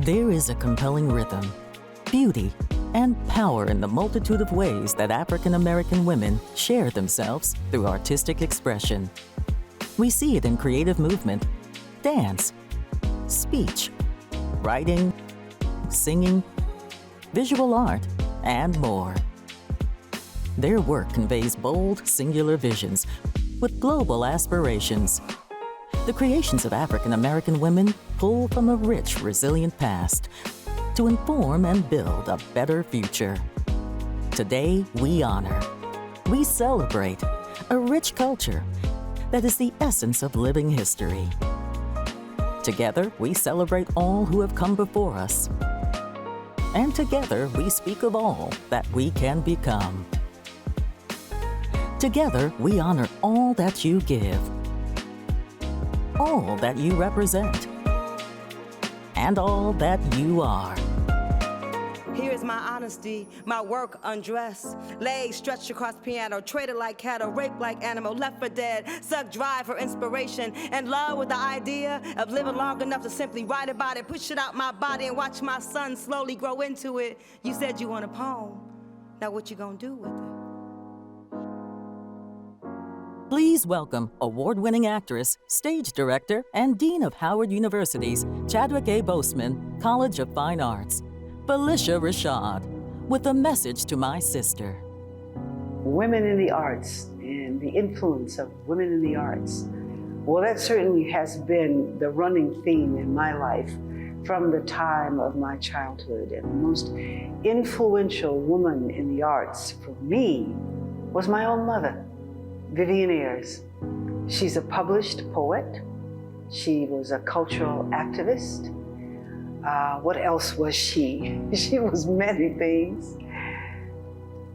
There is a compelling rhythm, beauty, and power in the multitude of ways that African American women share themselves through artistic expression. We see it in creative movement, dance, speech, writing, singing, visual art, and more. Their work conveys bold, singular visions with global aspirations. The creations of African American women pull from a rich, resilient past to inform and build a better future. Today, we honor, we celebrate a rich culture that is the essence of living history. Together, we celebrate all who have come before us. And together, we speak of all that we can become. Together, we honor all that you give, all that you represent, and all that you are. Here is my honesty, my work undressed. Legs stretched across piano, traded like cattle, raped like animal, left for dead, sucked dry for inspiration, and love with the idea of living long enough to simply write about it, push it out my body and watch my son slowly grow into it. You said you want a poem. Now what you gonna do with it? Please welcome award-winning actress, stage director, and Dean of Howard University's Chadwick A. Boseman College of Fine Arts, Felicia Rashad, with a message to my sister. Women in the arts and the influence of women in the arts. Well, that certainly has been the running theme in my life from the time of my childhood. And the most influential woman in the arts for me was my own mother, Vivian Ayers. She's a published poet. She was a cultural activist. What else was she? She was many things.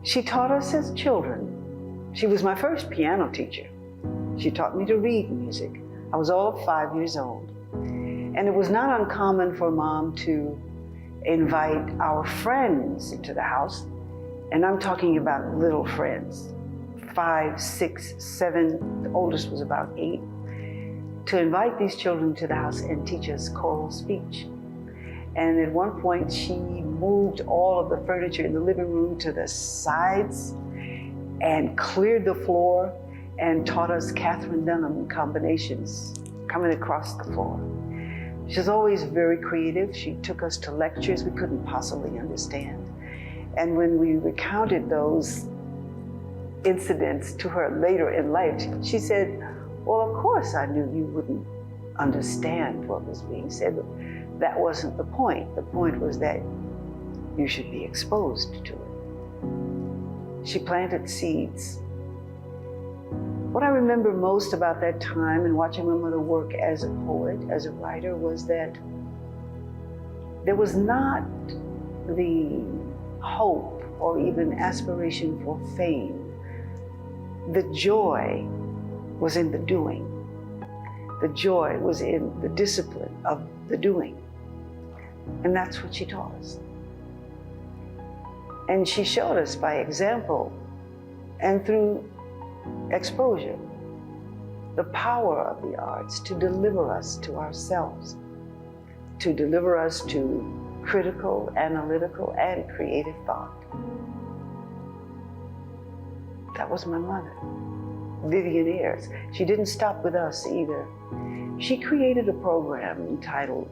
She taught us as children. She was my first piano teacher. She taught me to read music. I was all of 5 years old. And it was not uncommon for Mom to invite our friends into the house. And I'm talking about little friends, 5, 6, 7, the oldest was about 8, to invite these children to the house and teach us choral speech. And at one point, she moved all of the furniture in the living room to the sides and cleared the floor and taught us Catherine Dunham combinations coming across the floor. She was always very creative. She took us to lectures we couldn't possibly understand. And when we recounted those incidents to her later in life, she said, well, of course I knew you wouldn't understand what was being said. That wasn't the point. The point was that you should be exposed to it. She planted seeds. What I remember most about that time and watching my mother work as a poet, as a writer, was that there was not the hope or even aspiration for fame. The joy was in the doing. The joy was in the discipline of the doing. And that's what she taught us. And she showed us by example and through exposure the power of the arts to deliver us to ourselves, to deliver us to critical, analytical, and creative thought. That was my mother, Vivian Ayers. She didn't stop with us either. She created a program entitled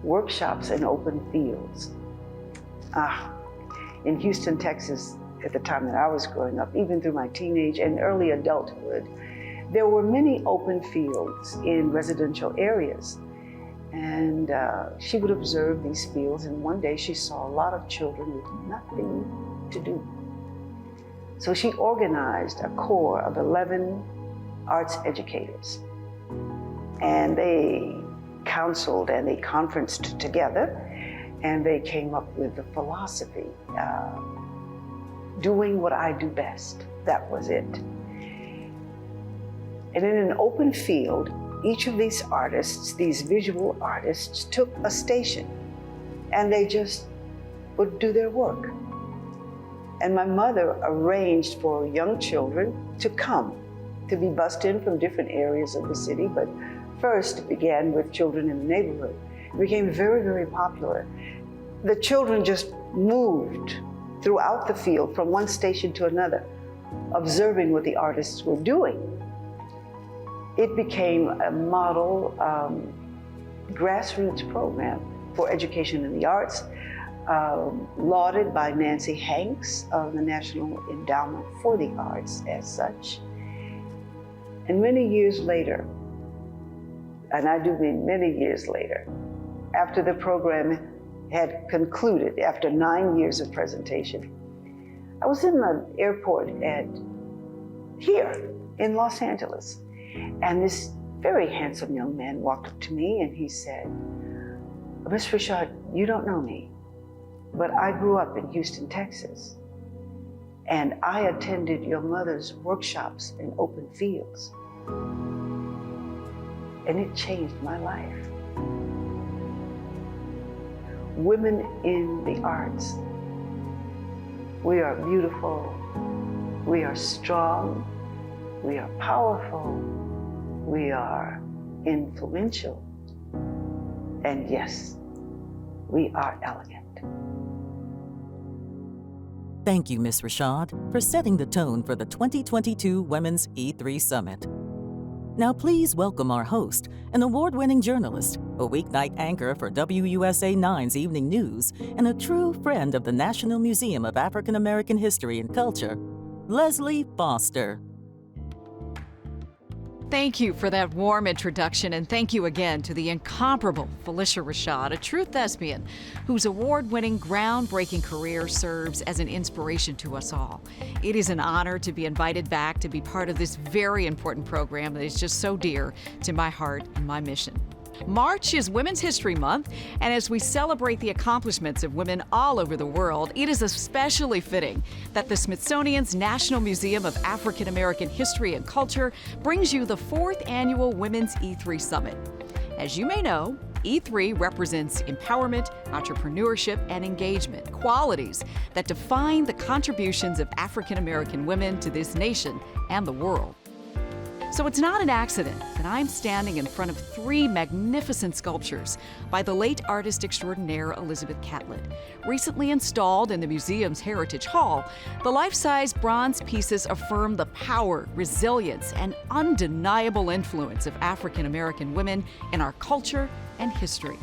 Workshops in Open Fields. In Houston, Texas, at the time that I was growing up, even through my teenage and early adulthood, there were many open fields in residential areas. And she would observe these fields, and one day she saw a lot of children with nothing to do. So she organized a corps of 11 arts educators. And they counseled and they conferenced together, and they came up with the philosophy, doing what I do best. That was it. And in an open field, each of these artists, these visual artists, took a station and they just would do their work. And my mother arranged for young children to come, to be bussed in from different areas of the city, but first began with children in the neighborhood. It became very, very popular. The children just moved throughout the field from one station to another, observing what the artists were doing. It became a model grassroots program for education in the arts, lauded by Nancy Hanks of the National Endowment for the Arts as such. And many years later, and I do mean many years later, after the program had concluded, after 9 years of presentation, I was in the airport here in Los Angeles, and this very handsome young man walked up to me and he said, "Miss Rashad, you don't know me, but I grew up in Houston, Texas, and I attended your mother's workshops in open fields, and it changed my life." Women in the arts, we are beautiful, we are strong, we are powerful, we are influential, and yes, we are elegant. Thank you, Ms. Rashad, for setting the tone for the 2022 Women's E3 Summit. Now please welcome our host, an award-winning journalist, a weeknight anchor for WUSA 9's Evening News, and a true friend of the National Museum of African American History and Culture, Leslie Foster. Thank you for that warm introduction, and thank you again to the incomparable Phylicia Rashad, a true thespian whose award-winning, groundbreaking career serves as an inspiration to us all. It is an honor to be invited back to be part of this very important program that is just so dear to my heart and my mission. March is Women's History Month, and as we celebrate the accomplishments of women all over the world, it is especially fitting that the Smithsonian's National Museum of African American History and Culture brings you the 4th Annual Women's E3 Summit. As you may know, E3 represents empowerment, entrepreneurship, and engagement, qualities that define the contributions of African American women to this nation and the world. So it's not an accident that I'm standing in front of 3 magnificent sculptures by the late artist extraordinaire Elizabeth Catlett. Recently installed in the museum's Heritage Hall, the life-size bronze pieces affirm the power, resilience, and undeniable influence of African American women in our culture and history.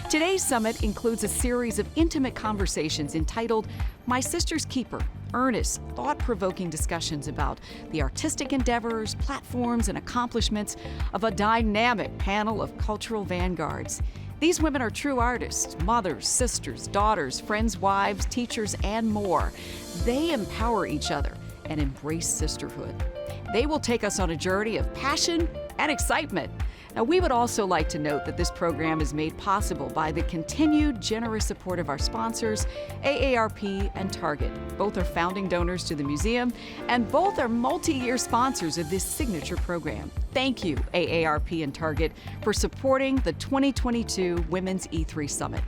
Today's summit includes a series of intimate conversations entitled My Sister's Keeper, earnest, thought-provoking discussions about the artistic endeavors, platforms, and accomplishments of a dynamic panel of cultural vanguards. These women are true artists, mothers, sisters, daughters, friends, wives, teachers, and more. They empower each other and embrace sisterhood. They will take us on a journey of passion and excitement. Now, we would also like to note that this program is made possible by the continued generous support of our sponsors, AARP and Target. Both are founding donors to the museum, and both are multi-year sponsors of this signature program. Thank you, AARP and Target, for supporting the 2022 Women's E3 Summit.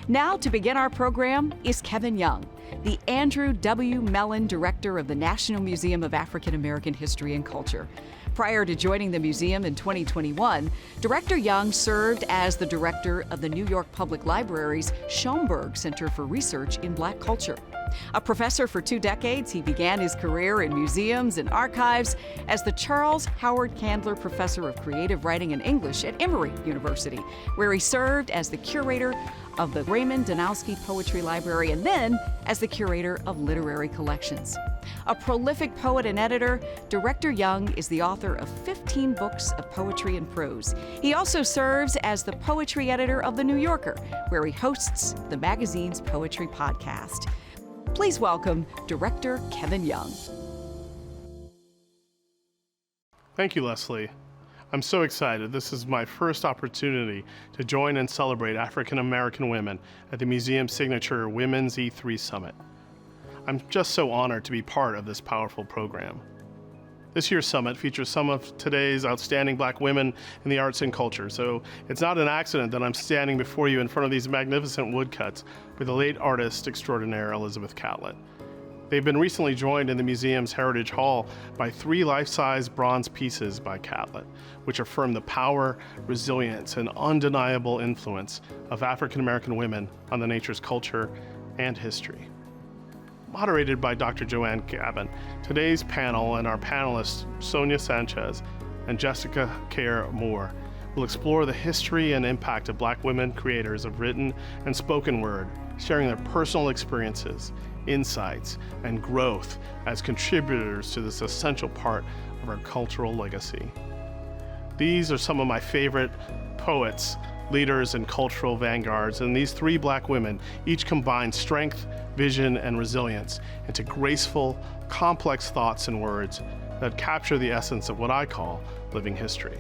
Now, to begin our program is Kevin Young, the Andrew W. Mellon Director of the National Museum of African American History and Culture. Prior to joining the museum in 2021, Director Young served as the director of the New York Public Library's Schomburg Center for Research in Black Culture. A professor for 2 decades, he began his career in museums and archives as the Charles Howard Candler Professor of Creative Writing and English at Emory University, where he served as the curator of the Raymond Danowski Poetry Library and then as the curator of literary collections. A prolific poet and editor, Director Young is the author of 15 books of poetry and prose. He also serves as the poetry editor of The New Yorker, where he hosts the magazine's poetry podcast. Please welcome Director Kevin Young. Thank you, Leslie. I'm so excited. This is my first opportunity to join and celebrate African American women at the museum's signature Women's E3 Summit. I'm just so honored to be part of this powerful program. This year's summit features some of today's outstanding Black women in the arts and culture, so it's not an accident that I'm standing before you in front of these magnificent woodcuts with the late artist extraordinaire Elizabeth Catlett. They've been recently joined in the museum's Heritage Hall by 3 life-size bronze pieces by Catlett, which affirm the power, resilience, and undeniable influence of African American women on the nature's culture and history. Moderated by Dr. Joanne Gavin, today's panel and our panelists, Sonia Sanchez and Jessica Kerr Moore, will explore the history and impact of Black women creators of written and spoken word, sharing their personal experiences, insights, and growth as contributors to this essential part of our cultural legacy. These are some of my favorite poets, leaders, and cultural vanguards, and these 3 Black women each combine strength, vision, and resilience into graceful, complex thoughts and words that capture the essence of what I call living history.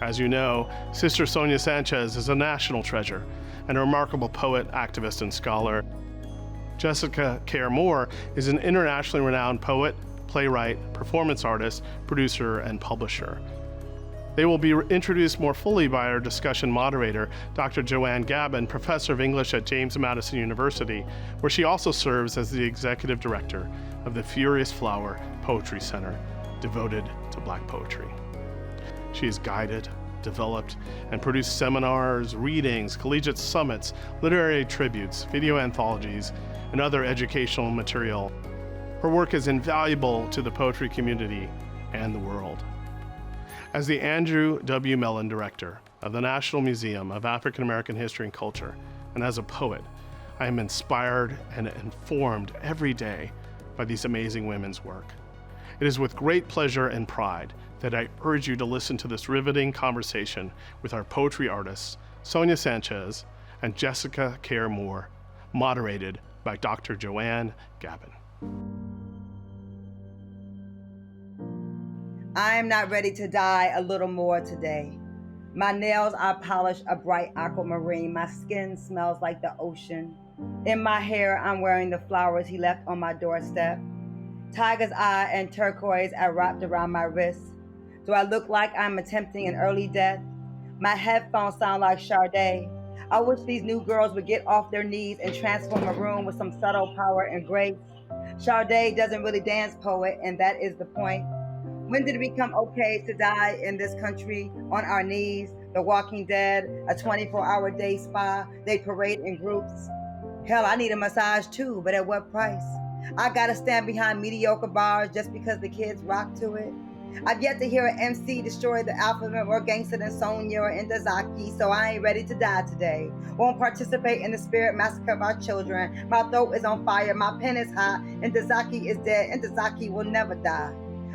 As you know, Sister Sonia Sanchez is a national treasure and a remarkable poet, activist, and scholar. Jessica Kerr Moore is an internationally renowned poet, playwright, performance artist, producer, and publisher. They will be introduced more fully by our discussion moderator, Dr. Joanne Gavin, professor of English at James Madison University, where she also serves as the executive director of the Furious Flower Poetry Center, devoted to Black poetry. She has guided, developed, and produced seminars, readings, collegiate summits, literary tributes, video anthologies, and other educational material. Her work is invaluable to the poetry community and the world. As the Andrew W. Mellon Director of the National Museum of African American History and Culture, and as a poet, I am inspired and informed every day by these amazing women's work. It is with great pleasure and pride that I urge you to listen to this riveting conversation with our poetry artists, Sonia Sanchez and Jessica Kerr Moore, moderated by Dr. Joanne Gavin. I am not ready to die a little more today. My nails are polished a bright aquamarine. My skin smells like the ocean. In my hair, I'm wearing the flowers he left on my doorstep. Tiger's eye and turquoise are wrapped around my wrist. Do I look like I'm attempting an early death? My headphones sound like Sade. I wish these new girls would get off their knees and transform a room with some subtle power and grace. Sade doesn't really dance, poet, and that is the point. When did it become okay to die in this country on our knees? The Walking Dead, a 24-hour day spa, they parade in groups. Hell, I need a massage too, but at what price? I gotta stand behind mediocre bars just because the kids rock to it. I've yet to hear an MC destroy the alphabet more gangster than Sonya or Indazaki, so I ain't ready to die today. Won't participate in the spirit massacre of our children. My throat is on fire, my pen is hot, Indazaki is dead, Indazaki will never die.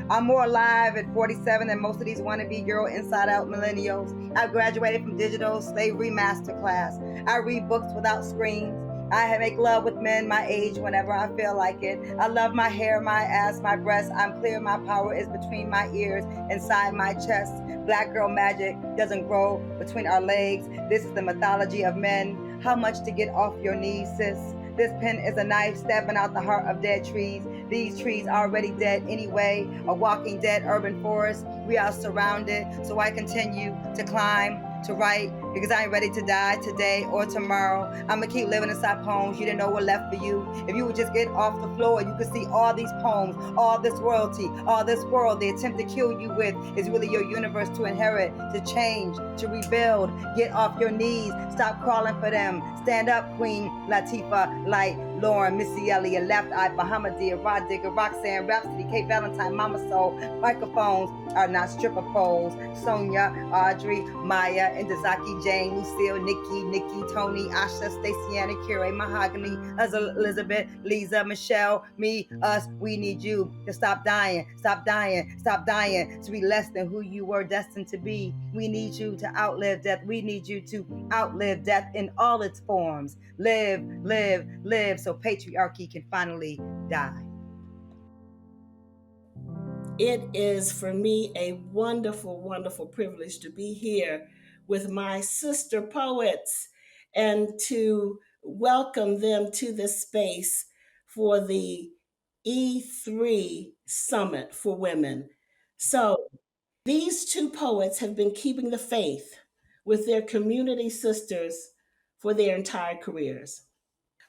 I'm more alive at 47 than most of these wannabe girl inside-out millennials. I graduated from digital slavery masterclass. I read books without screens. I make love with men my age whenever I feel like it. I love my hair, my ass, my breasts. I'm clear my power is between my ears, inside my chest. Black girl magic doesn't grow between our legs. This is the mythology of men. How much to get off your knees, sis? This pen is a knife stabbing out the heart of dead trees. These trees are already dead anyway. A walking dead urban forest. We are surrounded, so I continue to climb, to write, because I ain't ready to die today or tomorrow. I'ma keep living inside poems. You didn't know what left for you. If you would just get off the floor, you could see all these poems, all this royalty, all this world they attempt to kill you with is really your universe to inherit, to change, to rebuild. Get off your knees. Stop crawling for them. Stand up, Queen Latifah, Light, Lauren, Missy Elliott, Left Eye, Bahamadia, Rod Digger, Roxanne, Rhapsody, Kate Valentine, Mama Soul. Microphones are not stripper poles. Sonia, Audrey, Maya, Indazaki, Jane, Lucille, Nikki, Tony, Asha, Staciana, Kira, Mahogany, Elizabeth, Lisa, Michelle, me, us. We need you to stop dying, to be less than who you were destined to be. We need you to outlive death. We need you to outlive death in all its forms. Live, live, live, so patriarchy can finally die. It is for me a wonderful, wonderful privilege to be here with my sister poets and to welcome them to this space for the E3 Summit for Women. So these 2 poets have been keeping the faith with their community sisters for their entire careers.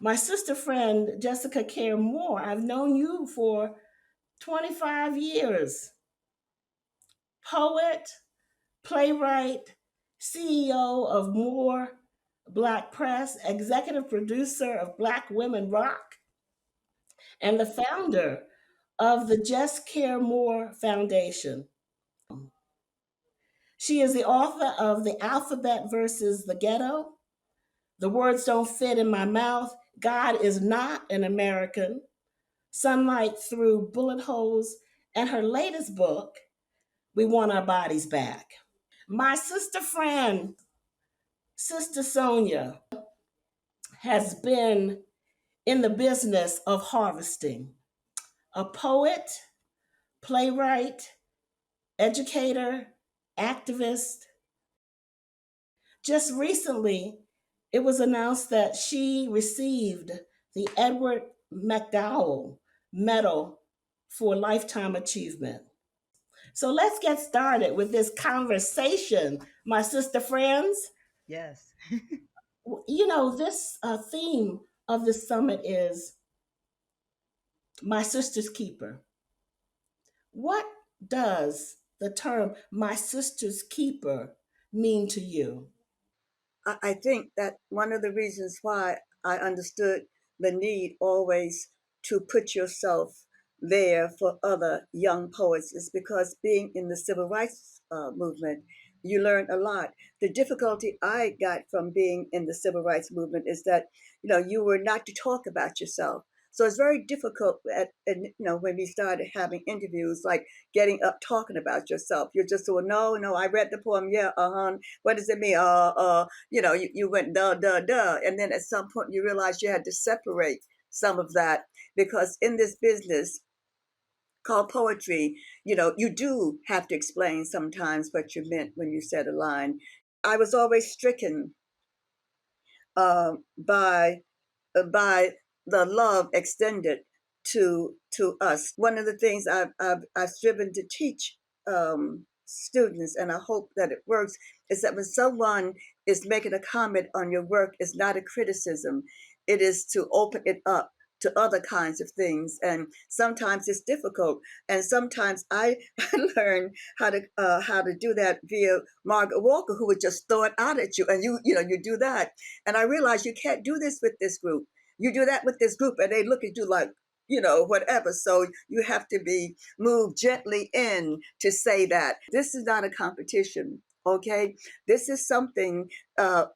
My sister friend, Jessica Care Moore, I've known you for 25 years. Poet, playwright, CEO of More Black Press, executive producer of Black Women Rock, and the founder of the Just Care More Foundation. She is the author of The Alphabet versus the Ghetto, The Words Don't Fit in My Mouth, God is Not an American, Sunlight Through Bullet Holes, and her latest book, We Want Our Bodies Back. My sister friend, Sister Sonia, has been in the business of harvesting. A poet, playwright, educator, activist. Just recently, it was announced that she received the Edward McDowell Medal for Lifetime Achievement. So let's get started with this conversation, my sister friends. Yes. You know, this theme of the summit is My Sister's Keeper. What does the term My Sister's Keeper mean to you? I think that one of the reasons why I understood the need always to put yourself there for other young poets is because being in the civil rights movement, you learn a lot. The difficulty I got from being in the civil rights movement is that, you were not to talk about yourself. So it's very difficult when we started having interviews, like getting up talking about yourself. You're just so, no, I read the poem. Yeah, what does it mean? You went duh, duh, duh. And then at some point you realized you had to separate some of that because in this business called poetry, you do have to explain sometimes what you meant when you said a line. I was always stricken uh, by by the love extended to us. One of the things I've striven to teach students, and I hope that it works, is that when someone is making a comment on your work, it's not a criticism. It is to open it up to other kinds of things, and sometimes it's difficult. And sometimes I learned how to do that via Margaret Walker, who would just throw it out at you, and you do that. And I realized you can't do this with this group. You do that with this group, and they look at you like, whatever. So you have to be moved gently in to say that this is not a competition. Okay, this is something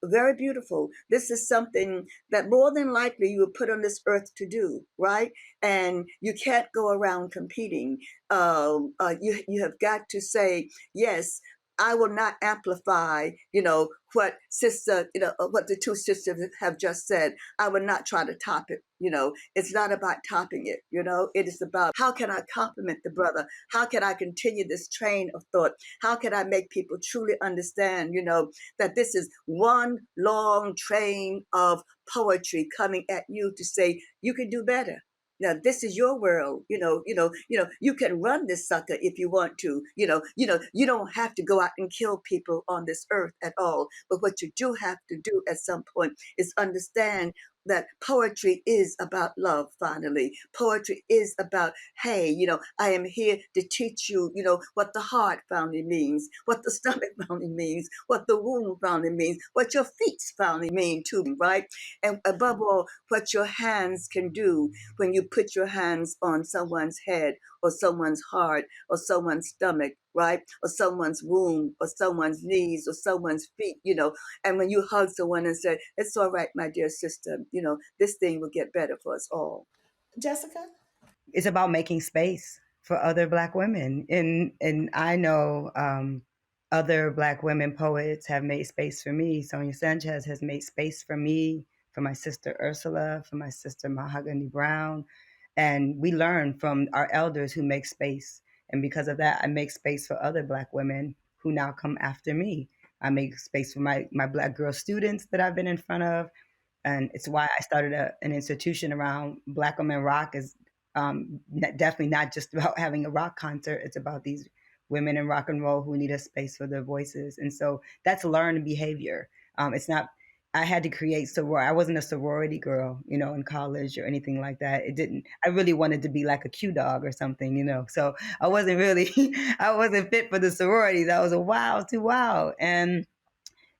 very beautiful. This is something that more than likely you were put on this earth to do, right? And you can't go around competing. You have got to say yes. I will not amplify, what what the two sisters have just said. I will not try to top it. It's not about topping it. It is about how can I compliment the brother? How can I continue this train of thought? How can I make people truly understand, that this is one long train of poetry coming at you to say you can do better. Now this is your world. You can run this sucker if you want to. You don't have to go out and kill people on this earth at all. But what you do have to do at some point is understand that poetry is about love. Finally, poetry is about, hey, I am here to teach you, what the heart finally means, what the stomach finally means, what the womb finally means, what your feet finally mean too, right? And above all, what your hands can do when you put your hands on someone's head or someone's heart or someone's stomach, right? Or someone's womb or someone's knees or someone's feet, and when you hug someone and say, it's all right, my dear sister, this thing will get better for us all. Jessica? It's about making space for other Black women, and I know other Black women poets have made space for me. Sonia Sanchez has made space for me, for my sister Ursula, for my sister Mahogany Brown, and we learn from our elders who make space. And because of that, I make space for other Black women who now come after me. I make space for my Black girl students that I've been in front of, and it's why I started an institution around Black Women Rock. Is definitely not just about having a rock concert. It's about these women in rock and roll who need a space for their voices, and so that's learned behavior. It's not. I had to create sorority. I wasn't a sorority girl, in college or anything like that. I really wanted to be like a Q dog or something. So I wasn't really, I wasn't fit for the sororities. I was too wild. And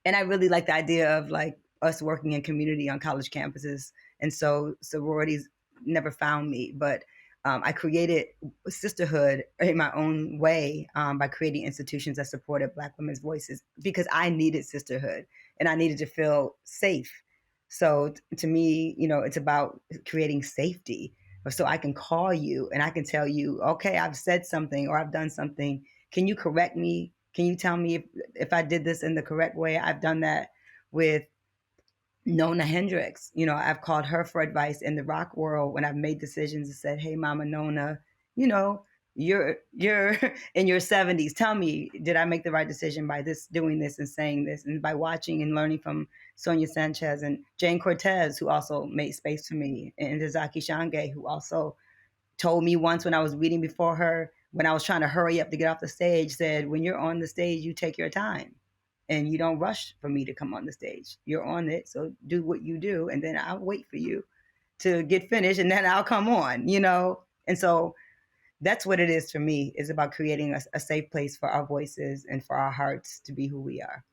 I really like the idea of like us working in community on college campuses. And so sororities never found me, but I created sisterhood in my own way by creating institutions that supported Black women's voices because I needed sisterhood and I needed to feel safe. So to me, it's about creating safety. So I can call you and I can tell you, okay, I've said something or I've done something. Can you correct me? Can you tell me if I did this in the correct way? I've done that with Nona Hendrix. I've called her for advice in the rock world when I've made decisions and said, "Hey, Mama Nona, you know, you're in your 70s. Tell me, did I make the right decision by doing this and saying this?" And by watching and learning from Sonia Sanchez and Jane Cortez, who also made space for me, and Zaki Shange, who also told me once when I was reading before her, when I was trying to hurry up to get off the stage, said, "When you're on the stage, you take your time and you don't rush for me to come on the stage. You're on it, so do what you do, and then I'll wait for you to get finished, and then I'll come on." And so that's what it is for me. It's about creating a safe place for our voices and for our hearts to be who we are.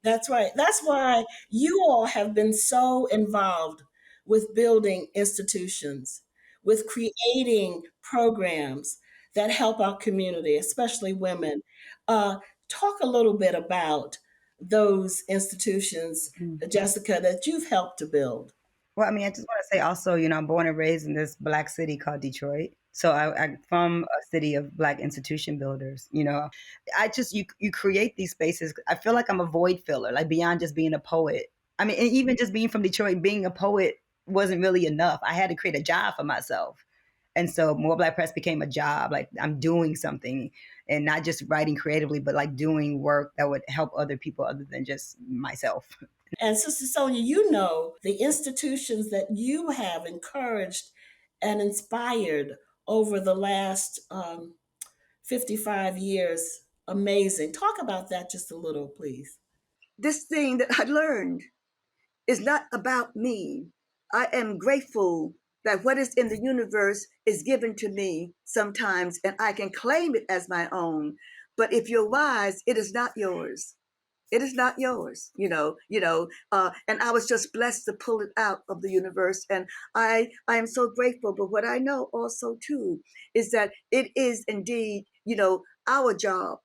That's right. That's why you all have been so involved with building institutions, with creating programs that help our community, especially women. Uh, Talk a little bit about those institutions, Jessica, that you've helped to build. Well, I mean, I just want to say also, I'm born and raised in this Black city called Detroit. So I'm from a city of Black institution builders. You create these spaces. I feel like I'm a void filler, like beyond just being a poet. I mean, and even just being from Detroit, being a poet wasn't really enough. I had to create a job for myself. And so More Black Press became a job. Like I'm doing something and not just writing creatively, but like doing work that would help other people other than just myself. And Sister Sonia, the institutions that you have encouraged and inspired over the last 55 years. Amazing. Talk about that just a little, please. This thing that I learned is not about me. I am grateful that what is in the universe is given to me sometimes, and I can claim it as my own. But if you're wise, it is not yours. It is not yours. And I was just blessed to pull it out of the universe. And I am so grateful. But what I know also too is that it is indeed, our job,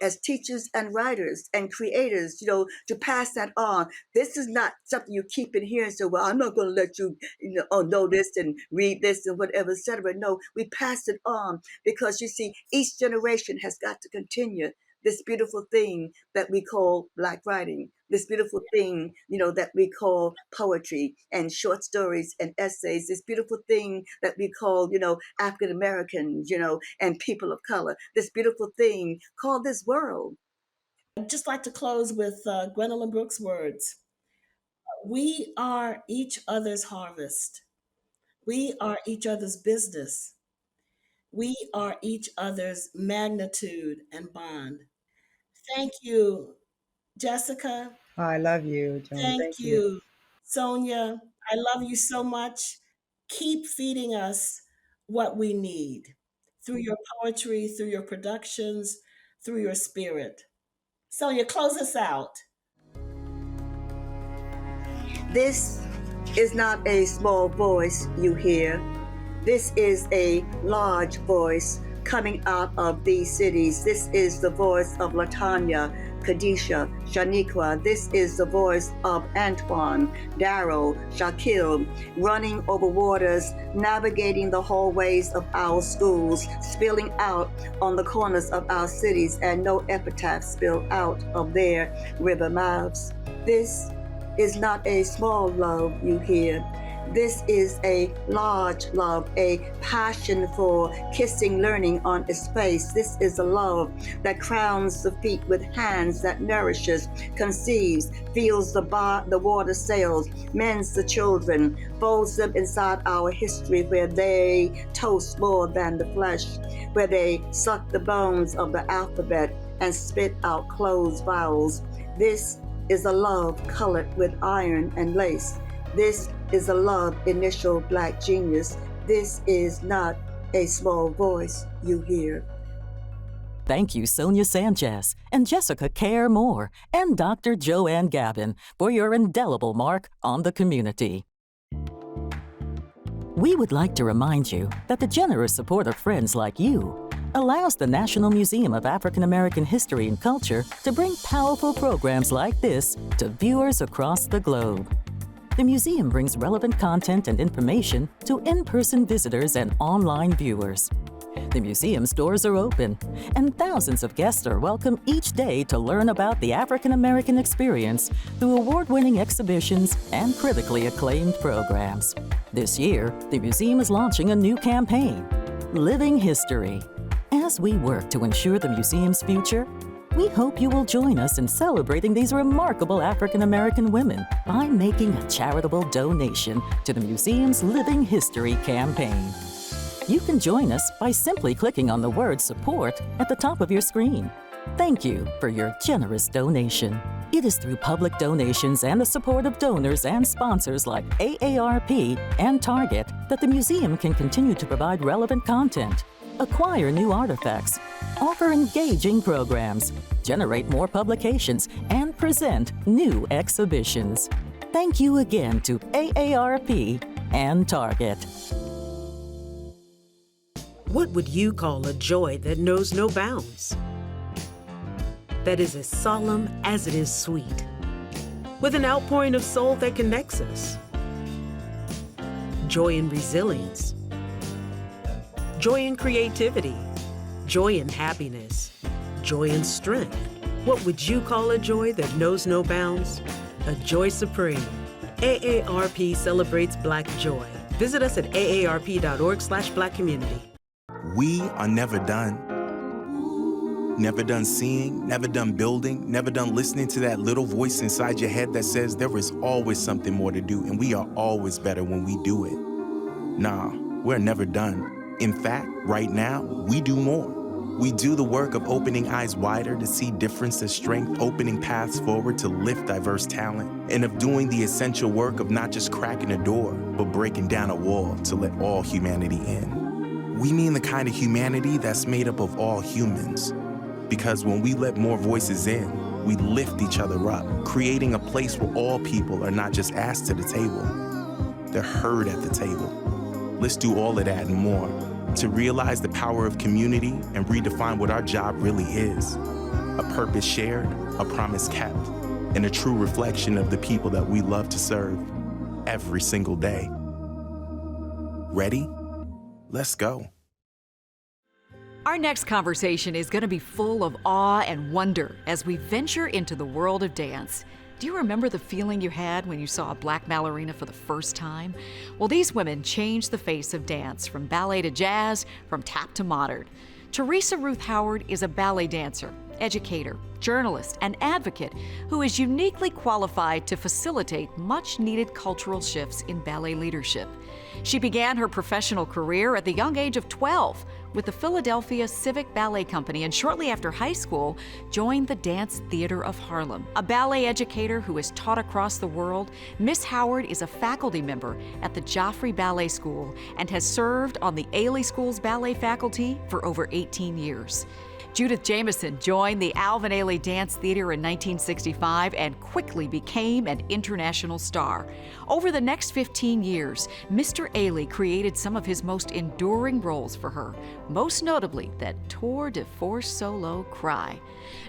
as teachers and writers and creators, to pass that on. This is not something you keep in here and say, well, I'm not going to let you, know this and read this and whatever, etc. No, we pass it on because you see, each generation has got to continue this beautiful thing that we call Black writing, this beautiful thing, that we call poetry and short stories and essays, this beautiful thing that we call, African Americans, and people of color, this beautiful thing called this world. I'd just like to close with Gwendolyn Brooks' words. We are each other's harvest. We are each other's business. We are each other's magnitude and bond. Thank you, Jessica. Oh, I love you, Joan. Thank you, Sonia. I love you so much. Keep feeding us what we need through your poetry, through your productions, through your spirit. Sonia, close us out. This is not a small voice you hear. This is a large voice coming out of these cities. This is the voice of Latanya, Kadisha, Shaniqua. This is the voice of Antoine, Daryl, Shaquille, running over waters, navigating the hallways of our schools, spilling out on the corners of our cities, and no epitaph spilled out of their river mouths. This is not a small love you hear. This is a large love, a passion for kissing, learning on its face. This is a love that crowns the feet with hands that nourishes, conceives, feels the water sails, mends the children, folds them inside our history where they toast more than the flesh, where they suck the bones of the alphabet and spit out closed vowels. This is a love colored with iron and lace. This is a love initial Black genius. This is not a small voice you hear. Thank you, Sonia Sanchez and Jessica Care Moore and Dr. Joanne Gavin for your indelible mark on the community. We would like to remind you that the generous support of friends like you allows the National Museum of African American History and Culture to bring powerful programs like this to viewers across the globe. The museum brings relevant content and information to in-person visitors and online viewers. The museum's doors are open, and thousands of guests are welcome each day to learn about the African American experience through award-winning exhibitions and critically acclaimed programs. This year, the museum is launching a new campaign, Living History. As we work to ensure the museum's future, we hope you will join us in celebrating these remarkable African American women by making a charitable donation to the museum's Living History campaign. You can join us by simply clicking on the word support at the top of your screen. Thank you for your generous donation. It is through public donations and the support of donors and sponsors like AARP and Target that the museum can continue to provide relevant content, acquire new artifacts, offer engaging programs, generate more publications, and present new exhibitions. Thank you again to AARP and Target. What would you call a joy that knows no bounds? That is as solemn as it is sweet, with an outpouring of soul that connects us. Joy in resilience, joy in creativity, joy in happiness, joy in strength. What would you call a joy that knows no bounds? A joy supreme. AARP celebrates Black joy. Visit us at aarp.org/Black community. We are never done. Never done seeing, never done building, never done listening to that little voice inside your head that says there is always something more to do and we are always better when we do it. Nah, we're never done. In fact, right now, we do more. We do the work of opening eyes wider to see difference as strength, opening paths forward to lift diverse talent, and of doing the essential work of not just cracking a door, but breaking down a wall to let all humanity in. We mean the kind of humanity that's made up of all humans. Because when we let more voices in, we lift each other up, creating a place where all people are not just asked to the table, they're heard at the table. Let's do all of that and more to realize the power of community and redefine what our job really is. A purpose shared, a promise kept, and a true reflection of the people that we love to serve every single day. Ready? Let's go. Our next conversation is going to be full of awe and wonder as we venture into the world of dance. Do you remember the feeling you had when you saw a Black ballerina for the first time? Well, these women changed the face of dance, from ballet to jazz, from tap to modern. Teresa Ruth Howard is a ballet dancer, educator, journalist, and advocate who is uniquely qualified to facilitate much-needed cultural shifts in ballet leadership. She began her professional career at the young age of 12 with the Philadelphia Civic Ballet Company, and shortly after high school, joined the Dance Theater of Harlem. A ballet educator who has taught across the world, Miss Howard is a faculty member at the Joffrey Ballet School and has served on the Ailey School's ballet faculty for over 18 years. Judith Jamison joined the Alvin Ailey Dance Theater in 1965 and quickly became an international star. Over the next 15 years, Mr. Ailey created some of his most enduring roles for her, most notably that tour de force solo, Cry.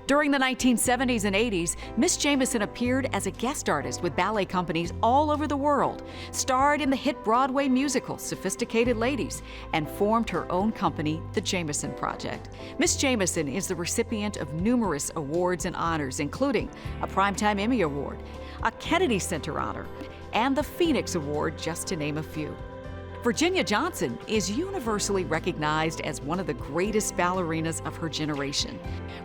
During the 1970s and 80s, Miss Jamison appeared as a guest artist with ballet companies all over the world, starred in the hit Broadway musical Sophisticated Ladies, and formed her own company, the Jamison Project. Miss Jamison is the recipient of numerous awards and honors, including a Primetime Emmy Award, a Kennedy Center Honor, and the Phoenix Award, just to name a few. Virginia Johnson is universally recognized as one of the greatest ballerinas of her generation.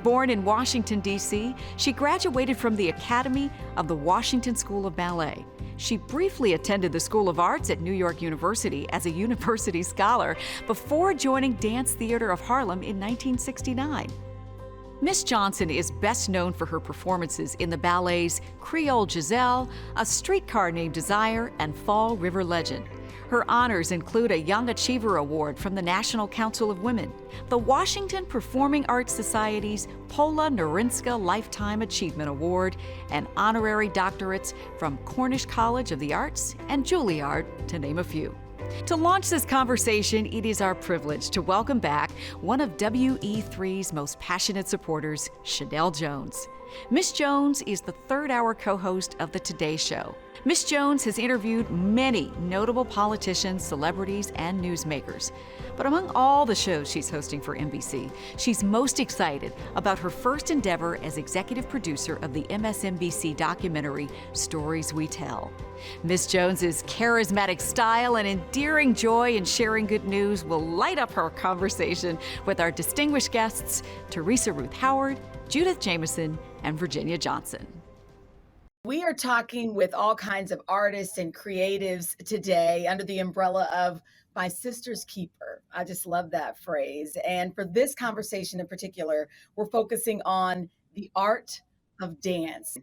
Born in Washington, D.C., she graduated from the Academy of the Washington School of Ballet. She briefly attended the School of Arts at New York University as a university scholar before joining Dance Theater of Harlem in 1969. Miss Johnson is best known for her performances in the ballets Creole Giselle, A Streetcar Named Desire, and Fall River Legend. Her honors include a Young Achiever Award from the National Council of Women, the Washington Performing Arts Society's Pola Norinska Lifetime Achievement Award, and honorary doctorates from Cornish College of the Arts and Juilliard, to name a few. To launch this conversation, it is our privilege to welcome back one of WE3's most passionate supporters, Chanel Jones. Miss Jones is the third-hour co-host of The Today Show. Miss Jones has interviewed many notable politicians, celebrities, and newsmakers. But among all the shows she's hosting for NBC, she's most excited about her first endeavor as executive producer of the MSNBC documentary Stories We Tell. Miss Jones's charismatic style and endearing joy in sharing good news will light up her conversation with our distinguished guests, Teresa Ruth Howard, Judith Jamison, and Virginia Johnson. We are talking with all kinds of artists and creatives today under the umbrella of My Sister's Keeper. I just love that phrase. And for this conversation in particular, we're focusing on the art of dance.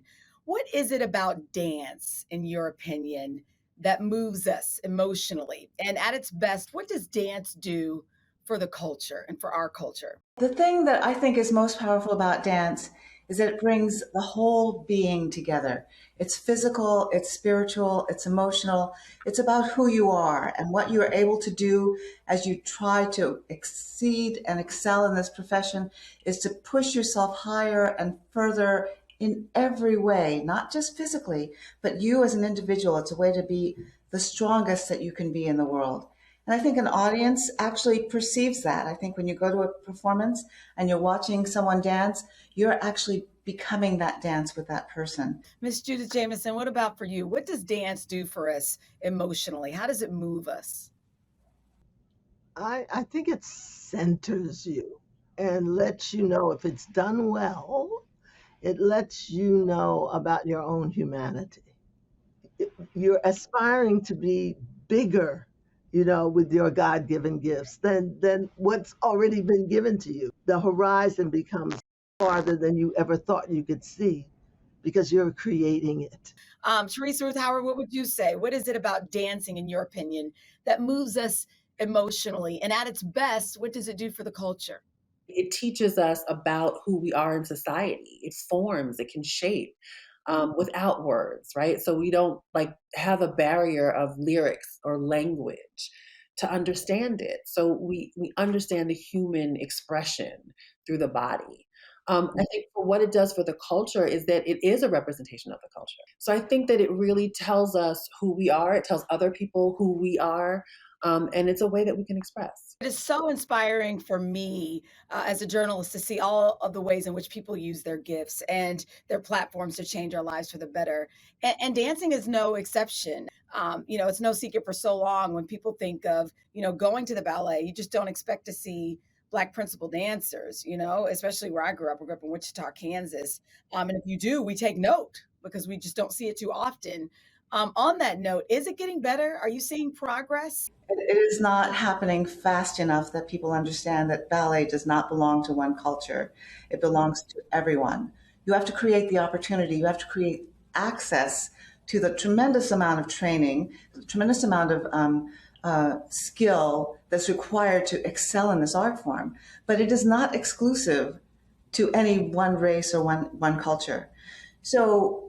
What is it about dance, in your opinion, that moves us emotionally? And at its best, what does dance do for the culture and for our culture? The thing that I think is most powerful about dance is that it brings the whole being together. It's physical, it's spiritual, it's emotional. It's about who you are and what you are able to do as you try to exceed and excel in this profession is to push yourself higher and further in every way, not just physically, but you as an individual. It's a way to be the strongest that you can be in the world. And I think an audience actually perceives that. I think when you go to a performance and you're watching someone dance, you're actually becoming that dance with that person. Miss Judith Jamison, what about for you? What does dance do for us emotionally? How does it move us? I think it centers you and lets you know if it's done well, it lets you know about your own humanity. You're aspiring to be bigger, with your God-given gifts than what's already been given to you. The horizon becomes farther than you ever thought you could see because you're creating it. Teresa Ruth Howard, what would you say? What is it about dancing, in your opinion, that moves us emotionally? And at its best, what does it do for the culture? It teaches us about who we are in society. It forms, it can shape. Without words, right? So we don't have a barrier of lyrics or language to understand it. So we understand the human expression through the body. I think for what it does for the culture is that it is a representation of the culture. So I think that it really tells us who we are. It tells other people who we are. And it's a way that we can express. It is so inspiring for me as a journalist to see all of the ways in which people use their gifts and their platforms to change our lives for the better. And dancing is no exception. It's no secret for so long when people think of, going to the ballet, you just don't expect to see Black principal dancers, especially where I grew up. I grew up in Wichita, Kansas. And if you do, we take note because we just don't see it too often. On that note, is it getting better? Are you seeing progress? It is not happening fast enough that people understand that ballet does not belong to one culture. It belongs to everyone. You have to create the opportunity. You have to create access to the tremendous amount of training, the tremendous amount of skill that's required to excel in this art form. But it is not exclusive to any one race or one culture. So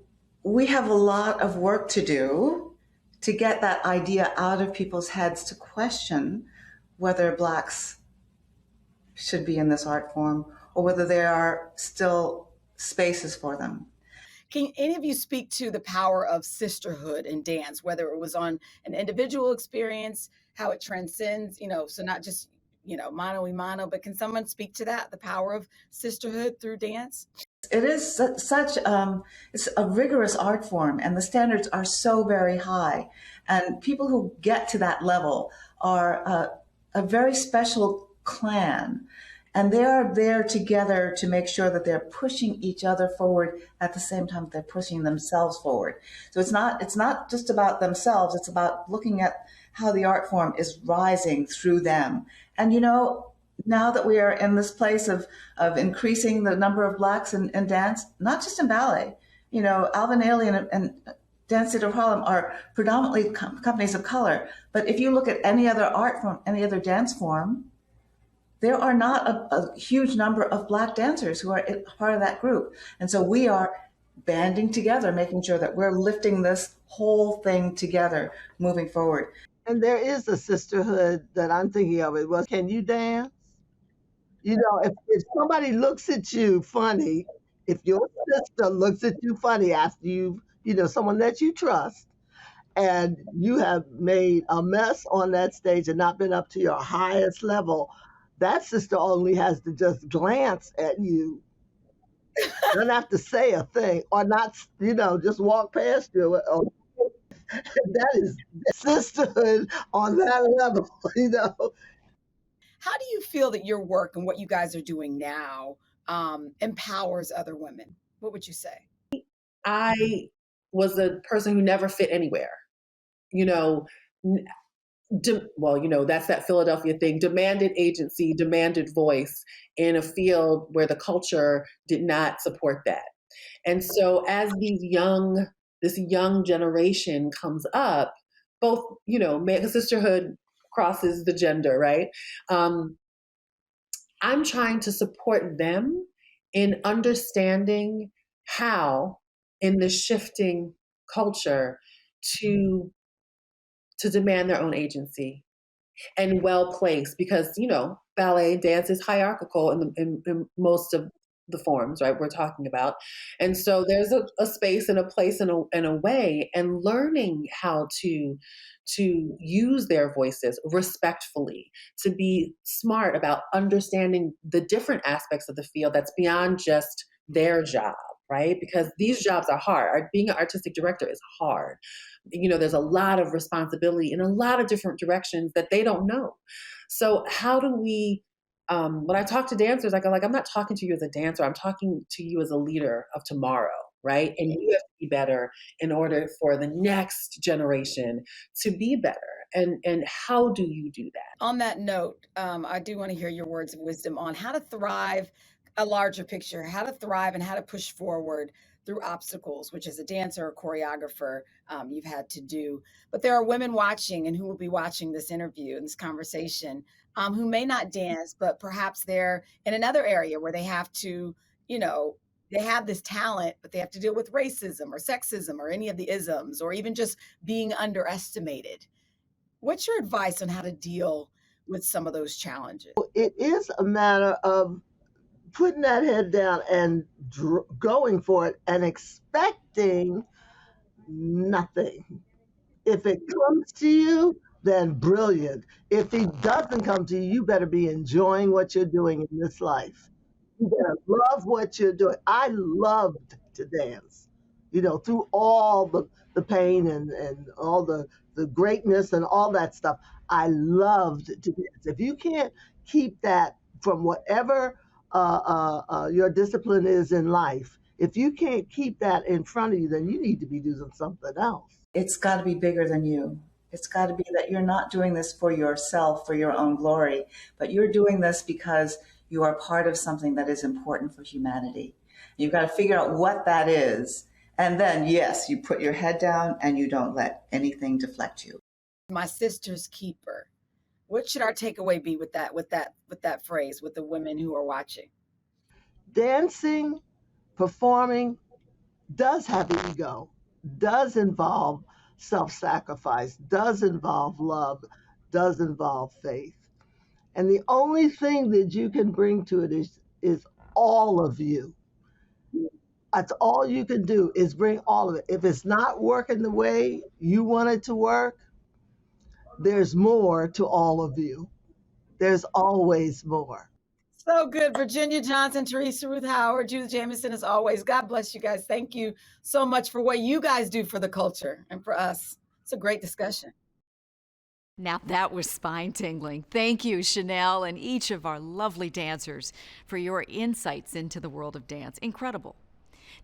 we have a lot of work to do to get that idea out of people's heads to question whether Blacks should be in this art form or whether there are still spaces for them. Can any of you speak to the power of sisterhood in dance, whether it was on an individual experience, how it transcends, so not just, mano y mano, but can someone speak to that, the power of sisterhood through dance? It is such it's a rigorous art form, and the standards are so very high. And people who get to that level are a very special clan, and they are there together to make sure that they're pushing each other forward at the same time they're pushing themselves forward. So it's not just about themselves; it's about looking at how the art form is rising through them. And now that we are in this place of increasing the number of blacks in dance, not just in ballet. You know, Alvin Ailey and Dance Theater of Harlem are predominantly companies of color. But if you look at any other art form, any other dance form, there are not a huge number of black dancers who are part of that group. And so we are banding together, making sure that we're lifting this whole thing together moving forward. And there is a sisterhood that I'm thinking of. It was, can you dance? You know, if somebody looks at you funny, if your sister looks at you funny after someone that you trust, and you have made a mess on that stage and not been up to your highest level, that sister only has to just glance at you, doesn't have to say a thing, or not, just walk past you. That is sisterhood on that level, How do you feel that your work and what you guys are doing now empowers other women? What would you say? I was a person who never fit anywhere. That's that Philadelphia thing, demanded agency, demanded voice in a field where the culture did not support that. And so as this young generation comes up, both, sisterhood crosses the gender, right? I'm trying to support them in understanding how, in this shifting culture, to demand their own agency and well placed, because ballet dance is hierarchical in most of the forms, right, we're talking about. And so there's a space and a place and a way, and learning how to use their voices respectfully, to be smart about understanding the different aspects of the field that's beyond just their job, right? Because these jobs are hard. Being an artistic director is hard. There's a lot of responsibility in a lot of different directions that they don't know. So how do we, when I talk to dancers, I go I'm not talking to you as a dancer, I'm talking to you as a leader of tomorrow, right? And you have to be better in order for the next generation to be better. And how do you do that? On that note, I do want to hear your words of wisdom on how to thrive, a larger picture, how to thrive and how to push forward through obstacles, which as a dancer or choreographer, you've had to do. But there are women watching and who will be watching this interview and this conversation who may not dance, but perhaps they're in another area where they have to, they have this talent, but they have to deal with racism or sexism or any of the isms, or even just being underestimated. What's your advice on how to deal with some of those challenges? It is a matter of putting that head down and going for it and expecting nothing. If it comes to you, then brilliant. If it doesn't come to you, you better be enjoying what you're doing in this life. You better love what you're doing. I loved to dance, through all the pain and all the greatness and all that stuff. I loved to dance. If you can't keep that from whatever your discipline is in life, if you can't keep that in front of you, then you need to be doing something else. It's got to be bigger than you. It's got to be that you're not doing this for yourself, for your own glory, but you're doing this because you are part of something that is important for humanity. You've got to figure out what that is. And then, yes, you put your head down and you don't let anything deflect you. My sister's keeper. What should our takeaway be with that phrase, with the women who are watching? Dancing, performing does have ego, does involve self-sacrifice, does involve love, does involve faith. And the only thing that you can bring to it is all of you. That's all you can do, is bring all of it. If it's not working the way you want it to work, there's more to all of you. There's always more. So good. Virginia Johnson, Teresa Ruth Howard, Judith Jamison, as always. God bless you guys. Thank you so much for what you guys do for the culture and for us. It's a great discussion. Now that was spine-tingling. Thank you, Chanel, and each of our lovely dancers for your insights into the world of dance. Incredible.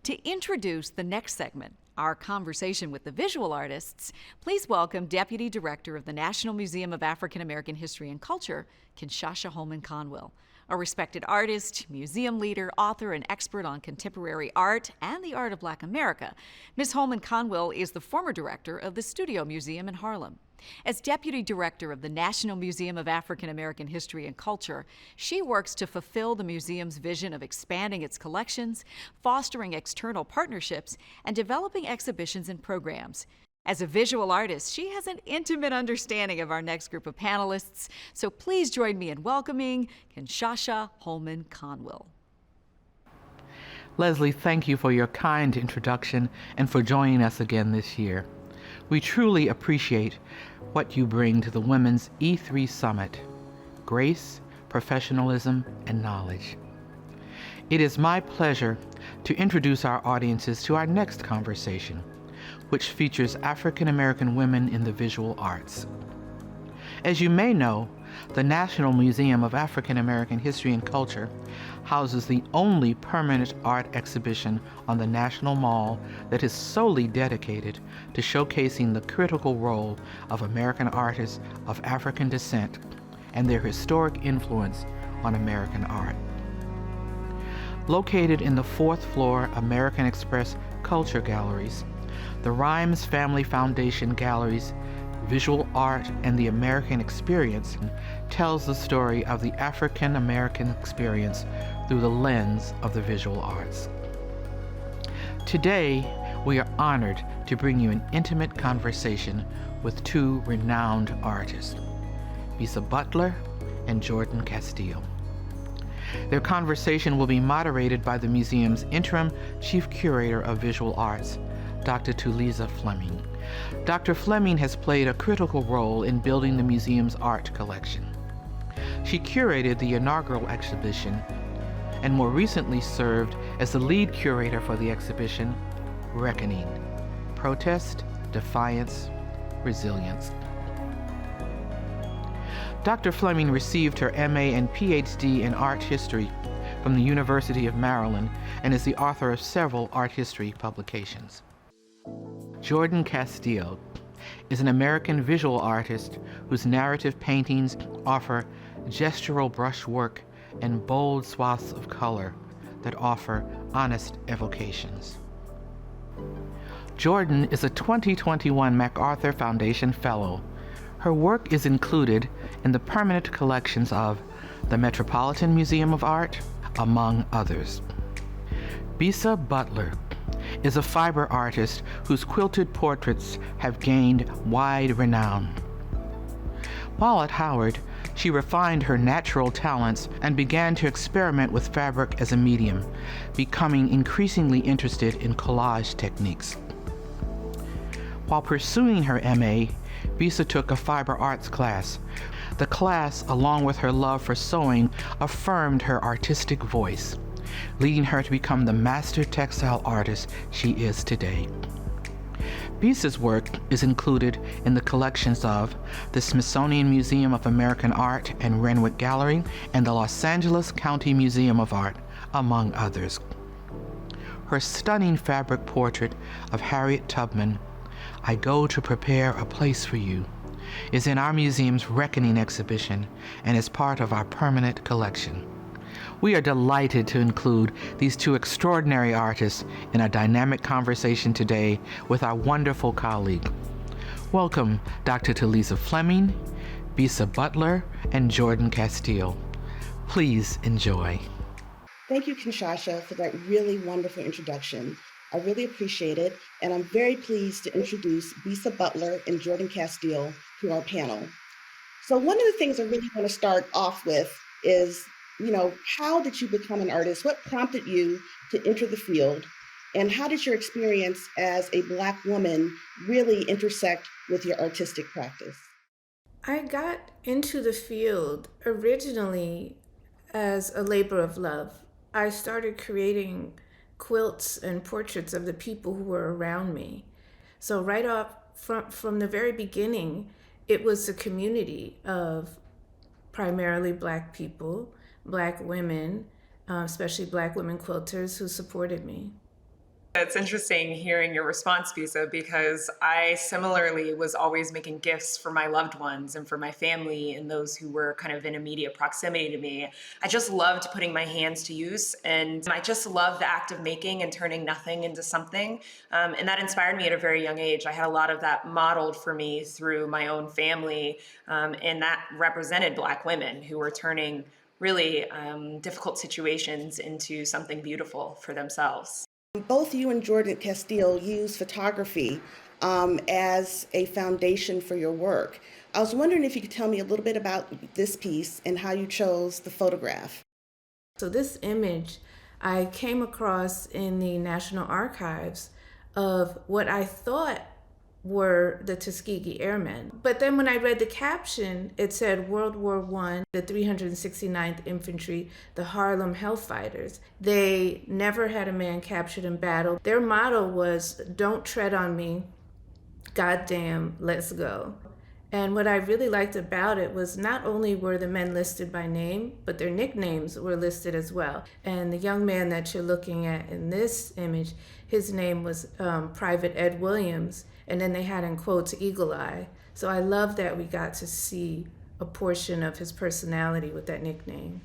To introduce the next segment, our conversation with the visual artists, please welcome Deputy Director of the National Museum of African American History and Culture, Kinshasha Holman Conwill. A respected artist, museum leader, author, and expert on contemporary art and the art of Black America, Ms. Holman Conwill is the former director of the Studio Museum in Harlem. As Deputy Director of the National Museum of African American History and Culture, she works to fulfill the museum's vision of expanding its collections, fostering external partnerships, and developing exhibitions and programs. As a visual artist, she has an intimate understanding of our next group of panelists, so please join me in welcoming Kinshasha Holman Conwill. Leslie, thank you for your kind introduction and for joining us again this year. We truly appreciate what you bring to the Women's E3 Summit: grace, professionalism, and knowledge. It is my pleasure to introduce our audiences to our next conversation, which features African American women in the visual arts. As you may know, the National Museum of African American History and Culture houses the only permanent art exhibition on the National Mall that is solely dedicated to showcasing the critical role of American artists of African descent and their historic influence on American art. Located in the fourth floor American Express Culture Galleries, the Rhymes Family Foundation Galleries Visual Art and the American Experience tells the story of the African American experience through the lens of the visual arts. Today, we are honored to bring you an intimate conversation with two renowned artists, Bisa Butler and Jordan Castile. Their conversation will be moderated by the museum's interim chief curator of visual arts, Dr. Tuliza Fleming. Dr. Fleming has played a critical role in building the museum's art collection. She curated the inaugural exhibition and more recently served as the lead curator for the exhibition, Reckoning: Protest, Defiance, Resilience. Dr. Fleming received her MA and PhD in art history from the University of Maryland and is the author of several art history publications. Jordan Castile is an American visual artist whose narrative paintings offer gestural brushwork and bold swaths of color that offer honest evocations. Jordan is a 2021 MacArthur Foundation Fellow. Her work is included in the permanent collections of the Metropolitan Museum of Art, among others. Bisa Butler is a fiber artist whose quilted portraits have gained wide renown. While at Howard, she refined her natural talents and began to experiment with fabric as a medium, becoming increasingly interested in collage techniques. While pursuing her MA, Bisa took a fiber arts class. The class, along with her love for sewing, affirmed her artistic voice, leading her to become the master textile artist she is today. Bisa's work is included in the collections of the Smithsonian Museum of American Art and Renwick Gallery and the Los Angeles County Museum of Art, among others. Her stunning fabric portrait of Harriet Tubman, "I Go to Prepare a Place for You," is in our museum's Reckoning exhibition and is part of our permanent collection. We are delighted to include these two extraordinary artists in a dynamic conversation today with our wonderful colleague. Welcome, Dr. Tuliza Fleming, Bisa Butler, and Jordan Castile. Please enjoy. Thank you, Kinshasha, for that really wonderful introduction. I really appreciate it, and I'm very pleased to introduce Bisa Butler and Jordan Castile to our panel. So one of the things I really want to start off with is, how did you become an artist? What prompted you to enter the field? And how did your experience as a Black woman really intersect with your artistic practice? I got into the field originally as a labor of love. I started creating quilts and portraits of the people who were around me. So right off from the very beginning, it was a community of primarily Black people, Black women, especially Black women quilters who supported me. It's interesting hearing your response, Bisa, because I similarly was always making gifts for my loved ones and for my family and those who were kind of in immediate proximity to me. I just loved putting my hands to use, and I just loved the act of making and turning nothing into something. And that inspired me at a very young age. I had a lot of that modeled for me through my own family, and that represented Black women who were turning really difficult situations into something beautiful for themselves. Both you and Jordan Castile use photography as a foundation for your work. I was wondering if you could tell me a little bit about this piece and how you chose the photograph. So this image I came across in the National Archives of what I thought were the Tuskegee Airmen. But then when I read the caption, it said World War I, the 369th Infantry, the Harlem Hellfighters. They never had a man captured in battle. Their motto was, "Don't tread on me, goddamn, let's go." And what I really liked about it was not only were the men listed by name, but their nicknames were listed as well. And the young man that you're looking at in this image, his name was Private Ed Williams, and then they had in quotes Eagle Eye. So I love that we got to see a portion of his personality with that nickname.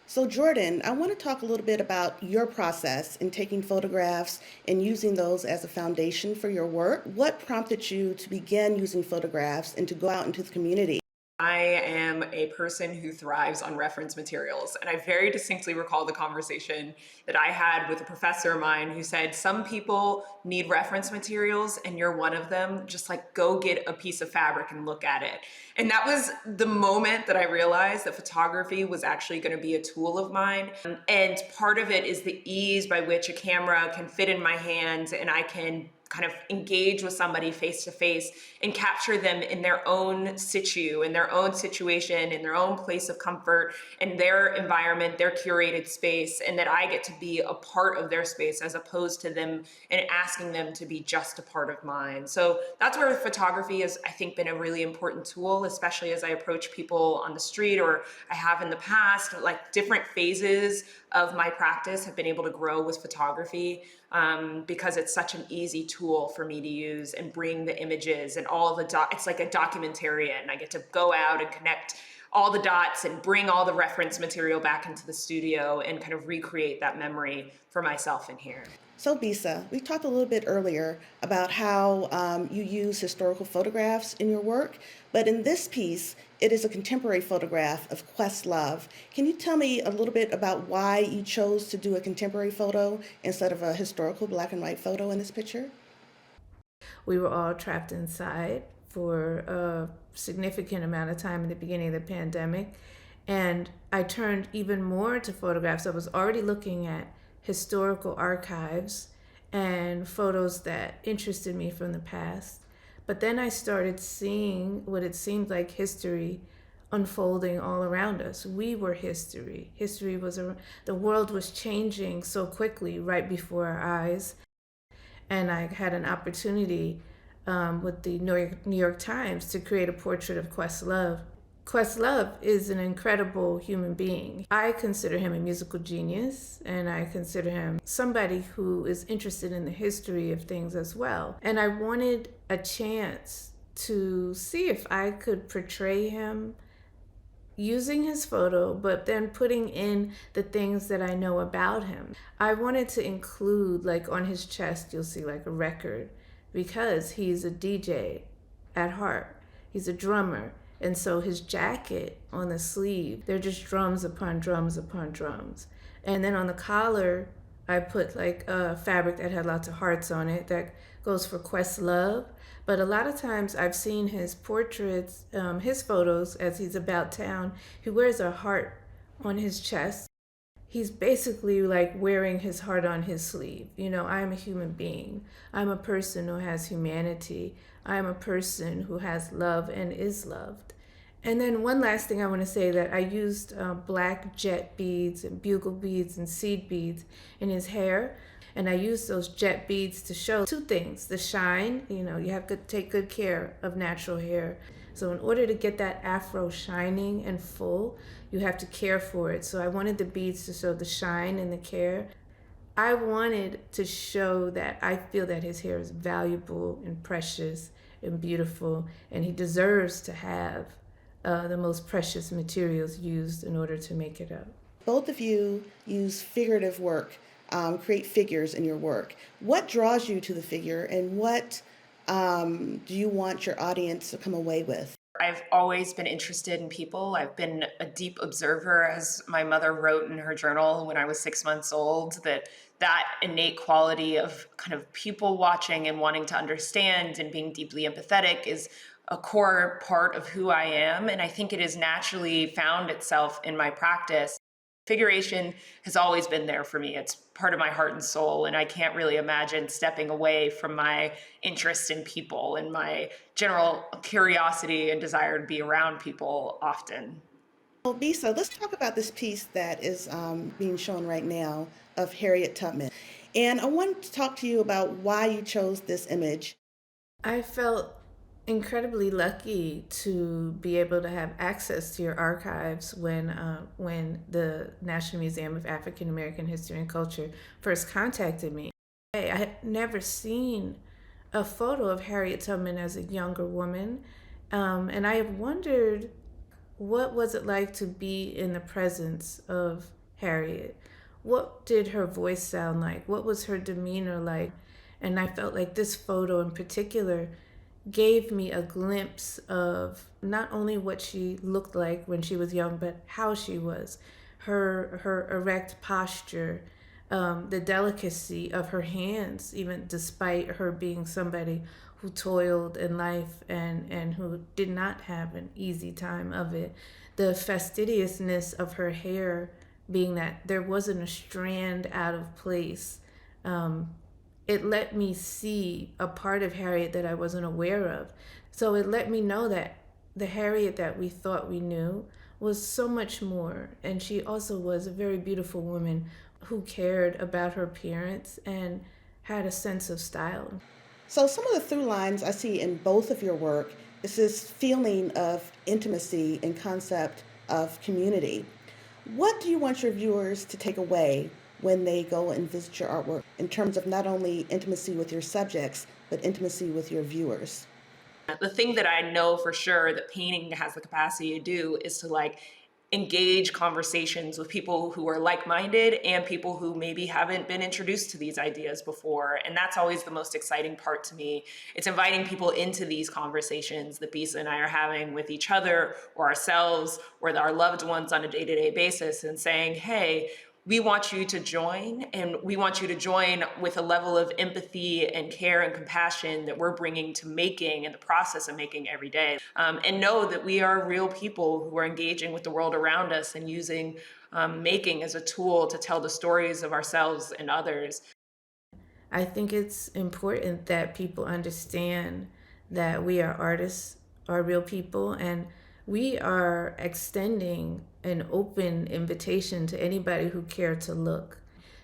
So Jordan, I want to talk a little bit about your process in taking photographs and using those as a foundation for your work. What prompted you to begin using photographs and to go out into the community? I am a person who thrives on reference materials, and I very distinctly recall the conversation that I had with a professor of mine who said, some people need reference materials and you're one of them. Just like go get a piece of fabric and look at it. And that was the moment that I realized that photography was actually going to be a tool of mine. And part of it is the ease by which a camera can fit in my hand and I can kind of engage with somebody face to face and capture them in their own in their own situation, in their own place of comfort, in their environment, their curated space, and that I get to be a part of their space as opposed to them and asking them to be just a part of mine. So that's where photography has, I think, been a really important tool, especially as I approach people on the street, or I have in the past. Like different phases of my practice have been able to grow with photography because it's such an easy tool for me to use and bring the images and all the it's like a documentarian. I get to go out and connect all the dots and bring all the reference material back into the studio and kind of recreate that memory for myself in here. So Bisa, we talked a little bit earlier about how you use historical photographs in your work, but in this piece, it is a contemporary photograph of Questlove. Can you tell me a little bit about why you chose to do a contemporary photo instead of a historical black and white photo in this picture? We were all trapped inside for a significant amount of time in the beginning of the pandemic, and I turned even more to photographs. I was already looking at historical archives and photos that interested me from the past. But then I started seeing what it seemed like history unfolding all around us. We were history. History was the world was changing so quickly right before our eyes. And I had an opportunity with the New York Times to create a portrait of Questlove. Questlove is an incredible human being. I consider him a musical genius, and I consider him somebody who is interested in the history of things as well. And I wanted a chance to see if I could portray him using his photo, but then putting in the things that I know about him. I wanted to include, like on his chest, you'll see like a record, because he's a DJ at heart. He's a drummer. And so his jacket on the sleeve, they're just drums upon drums upon drums. And then on the collar, I put like a fabric that had lots of hearts on it that goes for Questlove. But a lot of times I've seen his portraits, his photos as he's about town. He wears a heart on his chest. He's basically like wearing his heart on his sleeve. You know, I'm a human being. I'm a person who has humanity. I'm a person who has love and is loved. And then one last thing I want to say, that I used black jet beads and bugle beads and seed beads in his hair. And I used those jet beads to show two things: the shine, you know, you have to take good care of natural hair. So in order to get that afro shining and full, you have to care for it. So I wanted the beads to show the shine and the care. I wanted to show that I feel that his hair is valuable and precious and beautiful, and he deserves to have the most precious materials used in order to make it up. Both of you use figurative work, create figures in your work. What draws you to the figure, and what do you want your audience to come away with? I've always been interested in people. I've been a deep observer, as my mother wrote in her journal when I was 6 months old, that innate quality of kind of people watching and wanting to understand and being deeply empathetic is a core part of who I am. And I think it has naturally found itself in my practice. Figuration has always been there for me. It's part of my heart and soul, and I can't really imagine stepping away from my interest in people and my general curiosity and desire to be around people often. Well, Bisa, let's talk about this piece that is being shown right now of Harriet Tubman. And I want to talk to you about why you chose this image. I felt incredibly lucky to be able to have access to your archives when the National Museum of African American History and Culture first contacted me. I had never seen a photo of Harriet Tubman as a younger woman, and I have wondered, what was it like to be in the presence of Harriet? What did her voice sound like? What was her demeanor like? And I felt like this photo in particular gave me a glimpse of not only what she looked like when she was young, but how she was, her erect posture, the delicacy of her hands, even despite her being somebody who toiled in life and who did not have an easy time of it. The fastidiousness of her hair, being that there wasn't a strand out of place. It let me see a part of Harriet that I wasn't aware of. So it let me know that the Harriet that we thought we knew was so much more. And she also was a very beautiful woman who cared about her appearance and had a sense of style. So some of the through lines I see in both of your work is this feeling of intimacy and concept of community. What do you want your viewers to take away when they go and visit your artwork in terms of not only intimacy with your subjects, but intimacy with your viewers? The thing that I know for sure that painting has the capacity to do is to engage conversations with people who are like-minded and people who maybe haven't been introduced to these ideas before. And that's always the most exciting part to me. It's inviting people into these conversations that Bisa and I are having with each other or ourselves or our loved ones on a day-to-day basis and saying, hey, we want you to join, and we want you to join with a level of empathy and care and compassion that we're bringing to making and the process of making every day. And know that we are real people who are engaging with the world around us and using making as a tool to tell the stories of ourselves and others. I think it's important that people understand that we are artists, are real people, and we are extending an open invitation to anybody who cared to look.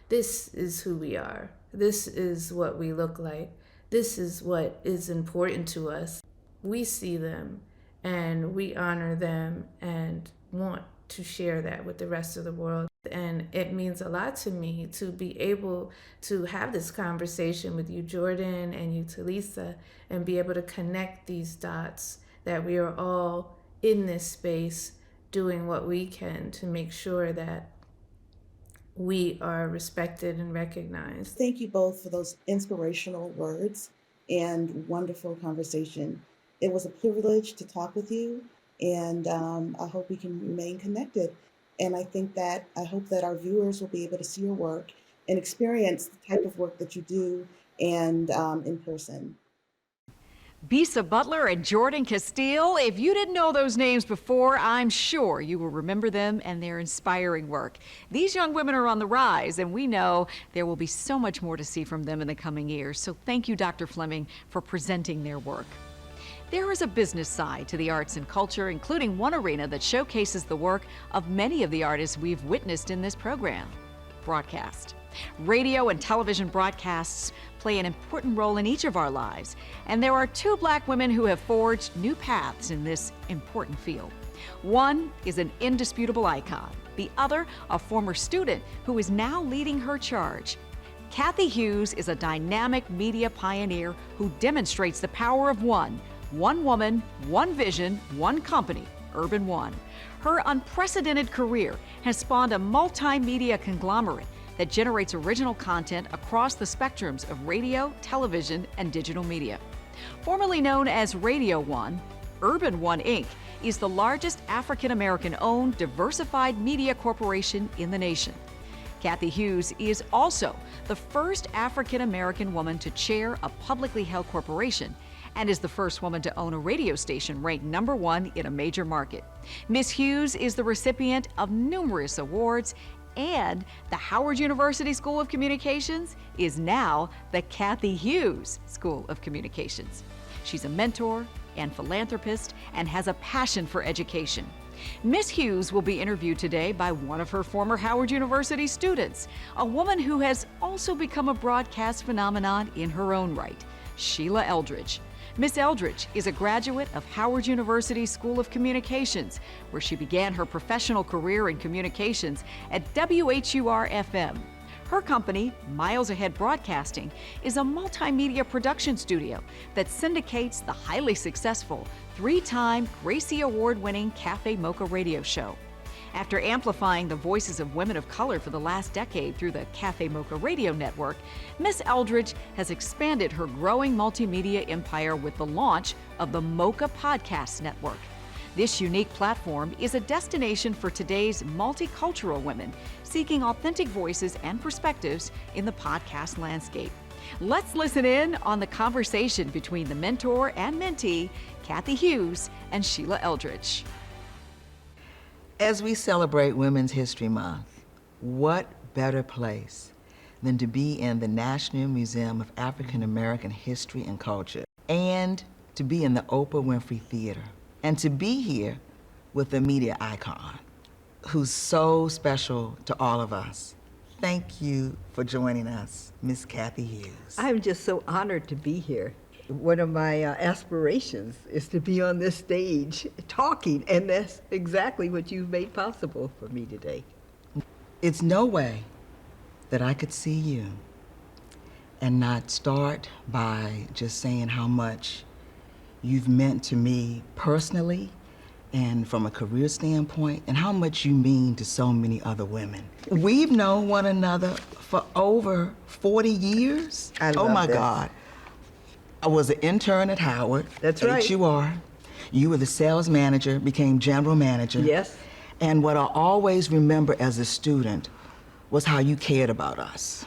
This is who we are. This is what we look like. This is what is important to us. We see them and we honor them and want to share that with the rest of the world. And it means a lot to me to be able to have this conversation with you, Jordan, and you, Talisa, and be able to connect these dots, that we are all in this space doing what we can to make sure that we are respected and recognized. Thank you both for those inspirational words and wonderful conversation. It was a privilege to talk with you, and I hope we can remain connected. And I hope that our viewers will be able to see your work and experience the type of work that you do and in person. Bisa Butler and Jordan Castile. If you didn't know those names before, I'm sure you will remember them and their inspiring work. These young women are on the rise, and we know there will be so much more to see from them in the coming years. So thank you, Dr. Fleming, for presenting their work. There is a business side to the arts and culture, including one arena that showcases the work of many of the artists we've witnessed in this program: broadcast. Radio and television broadcasts play an important role in each of our lives, and there are two Black women who have forged new paths in this important field. One is an indisputable icon, the other a former student who is now leading her charge. Kathy Hughes is a dynamic media pioneer who demonstrates the power of one woman, one vision, one company, Urban One. Her unprecedented career has spawned a multimedia conglomerate that generates original content across the spectrums of radio, television, and digital media. Formerly known as Radio One, Urban One Inc. is the largest African-American owned diversified media corporation in the nation. Kathy Hughes is also the first African-American woman to chair a publicly held corporation and is the first woman to own a radio station ranked #1 in a major market. Ms. Hughes is the recipient of numerous awards, and the Howard University School of Communications is now the Kathy Hughes School of Communications. She's a mentor and philanthropist and has a passion for education. Ms. Hughes will be interviewed today by one of her former Howard University students, a woman who has also become a broadcast phenomenon in her own right, Sheila Eldridge. Miss Eldridge is a graduate of Howard University School of Communications, where she began her professional career in communications at WHUR-FM. Her company, Miles Ahead Broadcasting, is a multimedia production studio that syndicates the highly successful 3-time Gracie Award-winning Cafe Mocha radio show. After amplifying the voices of women of color for the last decade through the Cafe Mocha Radio Network, Miss Eldridge has expanded her growing multimedia empire with the launch of the Mocha Podcast Network. This unique platform is a destination for today's multicultural women seeking authentic voices and perspectives in the podcast landscape. Let's listen in on the conversation between the mentor and mentee, Kathy Hughes and Sheila Eldridge. As we celebrate Women's History Month, what better place than to be in the National Museum of African American History and Culture, and to be in the Oprah Winfrey Theater, and to be here with a media icon who's so special to all of us. Thank you for joining us, Miss Kathy Hughes. I'm just so honored to be here. One of my aspirations is to be on this stage talking, and that's exactly what you've made possible for me today. It's no way that I could see you and not start by just saying how much you've meant to me personally and from a career standpoint, and how much you mean to so many other women. We've known one another for over 40 years. I love oh my this. God. I was an intern at Howard. That's right. HUR. You were the sales manager, became general manager. Yes. And what I always remember as a student was how you cared about us.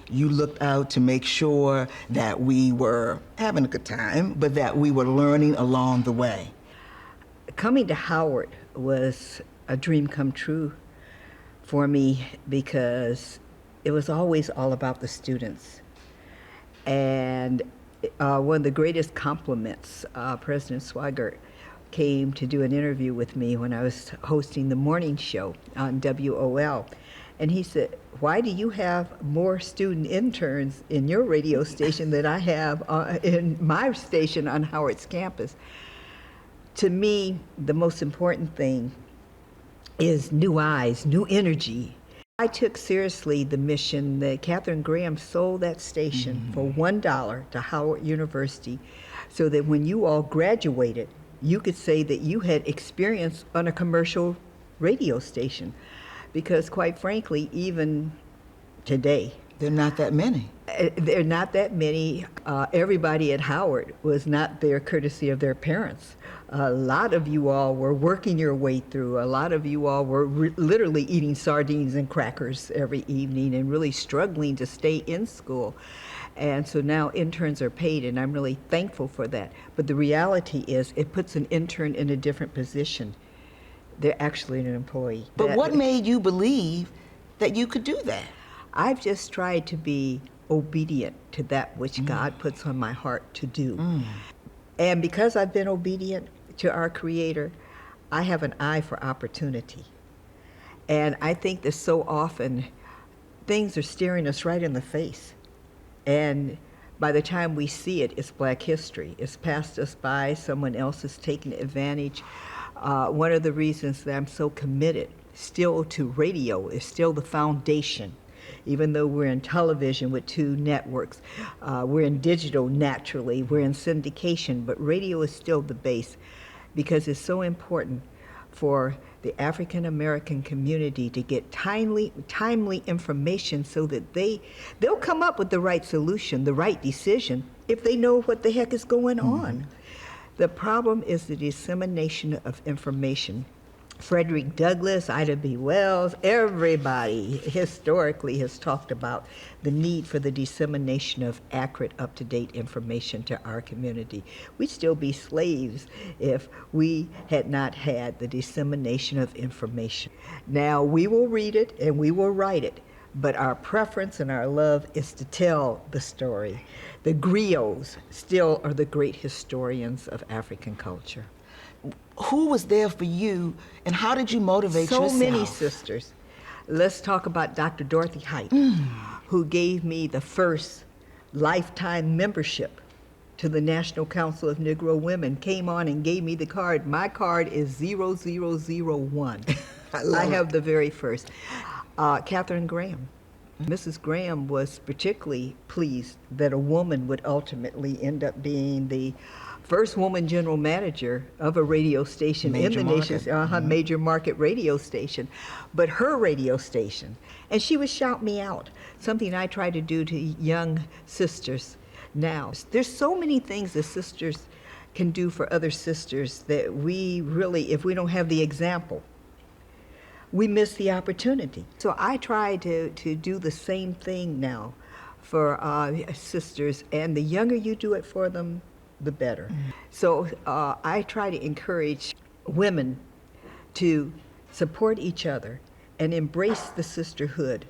You looked out to make sure that we were having a good time, but that we were learning along the way. Coming to Howard was a dream come true for me because it was always all about the students. And one of the greatest compliments, President Swigert came to do an interview with me when I was hosting the morning show on WOL. And he said, "Why do you have more student interns in your radio station than I have in my station on Howard's campus?" To me, the most important thing is new eyes, new energy. I took seriously the mission that Katharine Graham sold that station for $1 to Howard University, so that when you all graduated, you could say that you had experience on a commercial radio station. Because quite frankly, even today, there are not that many. There are not that many. Everybody at Howard was not there courtesy of their parents. A lot of you all were working your way through. A lot of you all were literally eating sardines and crackers every evening and really struggling to stay in school. And so now interns are paid, and I'm really thankful for that. But the reality is it puts an intern in a different position. They're actually an employee. But what made you believe that you could do that? I've just tried to be obedient to that which God puts on my heart to do. And because I've been obedient to our Creator, I have an eye for opportunity. And I think that so often things are staring us right in the face. And by the time we see it, it's Black history. It's passed us by, someone else is taking advantage. One of the reasons that I'm so committed still to radio is still the foundation. even though we're in television with 2 networks. We're in digital naturally, we're in syndication, but radio is still the base because it's so important for the African American community to get timely information so that they'll come up with the right solution, the right decision, if they know what the heck is going on. The problem is the dissemination of information. Frederick Douglass, Ida B. Wells, everybody historically has talked about the need for the dissemination of accurate, up-to-date information to our community. We'd still be slaves if we had not had the dissemination of information. Now, we will read it and we will write it, but our preference and our love is to tell the story. The griots still are the great historians of African culture. Who was there for you, and how did you motivate yourself? So many sisters. Let's talk about Dr. Dorothy Height, who gave me the first lifetime membership to the National Council of Negro Women, came on and gave me the card. My card is 0001. I have the very first. Catherine Graham. Mrs. Graham was particularly pleased that a woman would ultimately end up being the first woman general manager of a radio station in the nation's major market radio station, but her radio station. And she would shout me out, something I try to do to young sisters now. There's so many things that sisters can do for other sisters that we really, if we don't have the example, we miss the opportunity. So I try to do the same thing now for sisters, and the younger you do it for them, the better. So I try to encourage women to support each other and embrace the sisterhood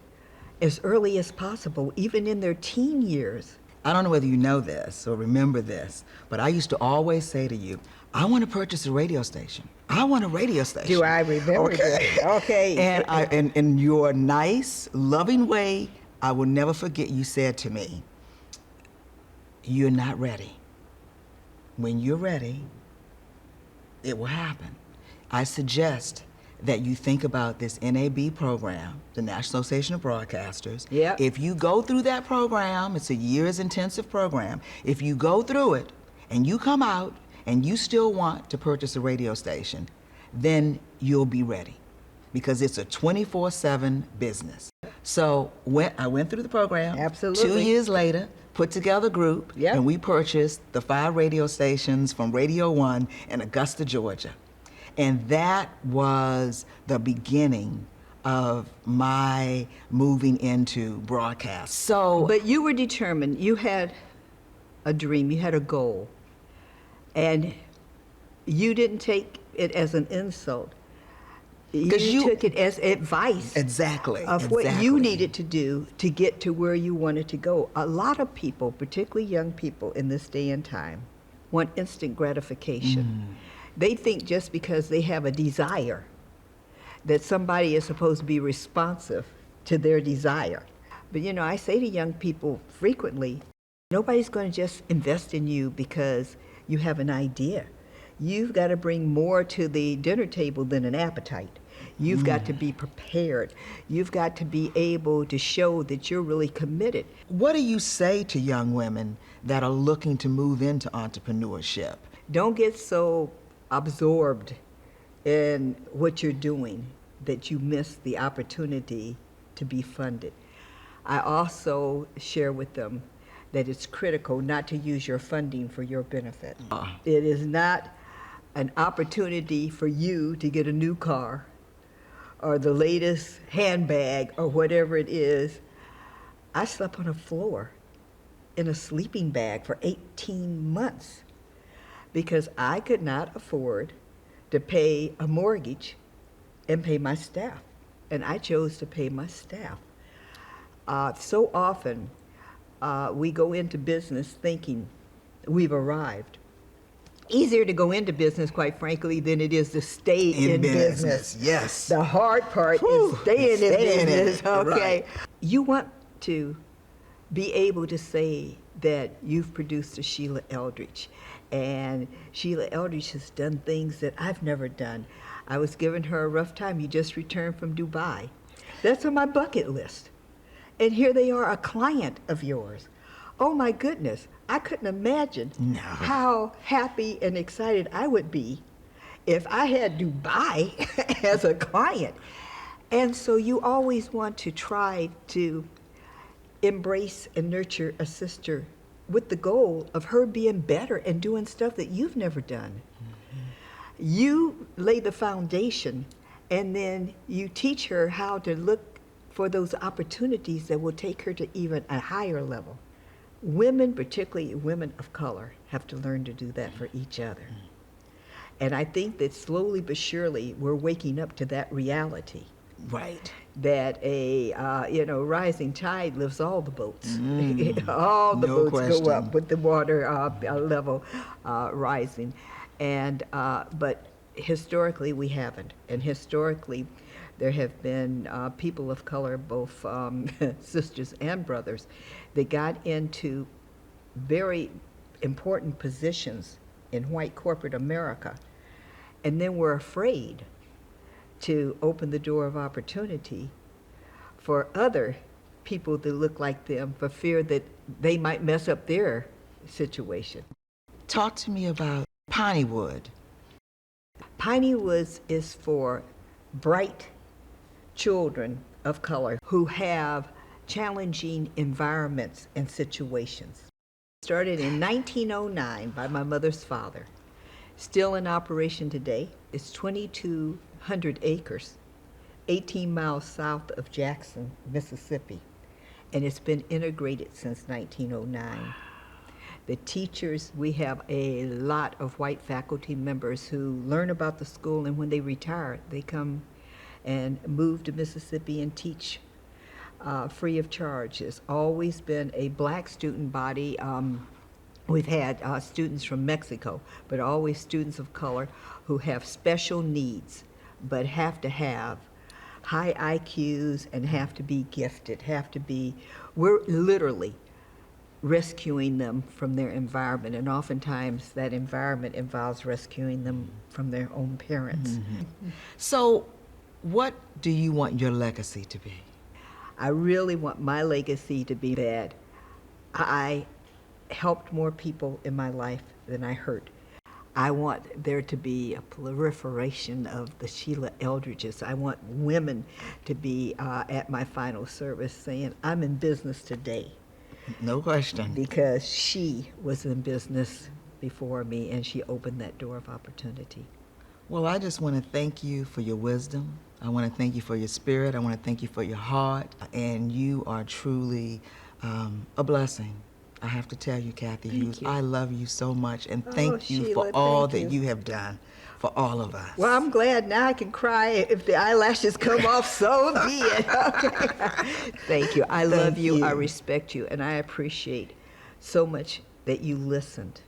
as early as possible, even in their teen years. I don't know whether you know this or remember this, but I used to always say to you, I want to purchase a radio station. I want a radio station. Do I remember that? Okay. And in your nice, loving way, I will never forget you said to me, you're not ready. When you're ready, it will happen. I suggest that you think about this NAB program, the National Association of Broadcasters. Yep. If you go through that program, it's a year's intensive program. If you go through it and you come out and you still want to purchase a radio station, then you'll be ready, because it's a 24/7 business. So I went through the program. Absolutely. 2 years later, put together a group, and we purchased the 5 radio stations from Radio 1 in Augusta, Georgia. And that was the beginning of my moving into broadcast. So, but you were determined. You had a dream. You had a goal. And you didn't take it as an insult. You took it as advice. Exactly. Of what you needed to do to get to where you wanted to go. A lot of people, particularly young people in this day and time, want instant gratification. They think just because they have a desire that somebody is supposed to be responsive to their desire. But you know, I say to young people frequently, nobody's going to just invest in you because you have an idea. You've got to bring more to the dinner table than an appetite. You've got to be prepared. You've got to be able to show that you're really committed. What do you say to young women that are looking to move into entrepreneurship? Don't get so absorbed in what you're doing that you miss the opportunity to be funded. I also share with them that it's critical not to use your funding for your benefit. It is not an opportunity for you to get a new car or the latest handbag or whatever it is. I slept on a floor in a sleeping bag for 18 months because I could not afford to pay a mortgage and pay my staff. And I chose to pay my staff. So often, we go into business thinking we've arrived. Easier to go into business, quite frankly, than it is to stay in business. Yes. The hard part is staying in business. Okay. Right. You want to be able to say that you've produced a Sheila Eldridge, and Sheila Eldridge has done things that I've never done. I was giving her a rough time. You just returned from Dubai. That's on my bucket list. And here they are, a client of yours. Oh my goodness, I couldn't imagine how happy and excited I would be if I had Dubai as a client. And so you always want to try to embrace and nurture a sister with the goal of her being better and doing stuff that you've never done. You lay the foundation, and then you teach her how to look for those opportunities that will take her to even a higher level. Women, particularly women of color, have to learn to do that for each other. And I think that slowly but surely we're waking up to that reality. Right. That a rising tide lifts all the boats. All the No boats question. go up with the water level rising. And but historically we haven't. And historically there have been people of color, both sisters and brothers, that got into very important positions in white corporate America, and then were afraid to open the door of opportunity for other people that look like them, for fear that they might mess up their situation. Talk to me about Pineywood. Pineywood is for bright children of color who have challenging environments and situations. Started in 1909 by my mother's father. Still in operation today. It's 2,200 acres, 18 miles south of Jackson, Mississippi. And it's been integrated since 1909. The teachers, we have a lot of white faculty members who learn about the school, and when they retire, they come and move to Mississippi and teach free of charge. It's always been a black student body. We've had students from Mexico, but always students of color who have special needs, but have to have high IQs and have to be gifted, we're literally rescuing them from their environment, and oftentimes that environment involves rescuing them from their own parents. So, what do you want your legacy to be? I really want my legacy to be that I helped more people in my life than I hurt. I want there to be a proliferation of the Sheila Eldridges. I want women to be at my final service saying, I'm in business today. No question. Because she was in business before me, and she opened that door of opportunity. Well, I just want to thank you for your wisdom. I want to thank you for your spirit. I want to thank you for your heart. And you are truly a blessing. I have to tell you, Kathy Hughes, I love you so much, and thank you Sheila, for all thank that you have done for all of us. Well, I'm glad now I can cry if the eyelashes come off, so be it. Thank you. I love you, I respect you, and I appreciate so much that you listened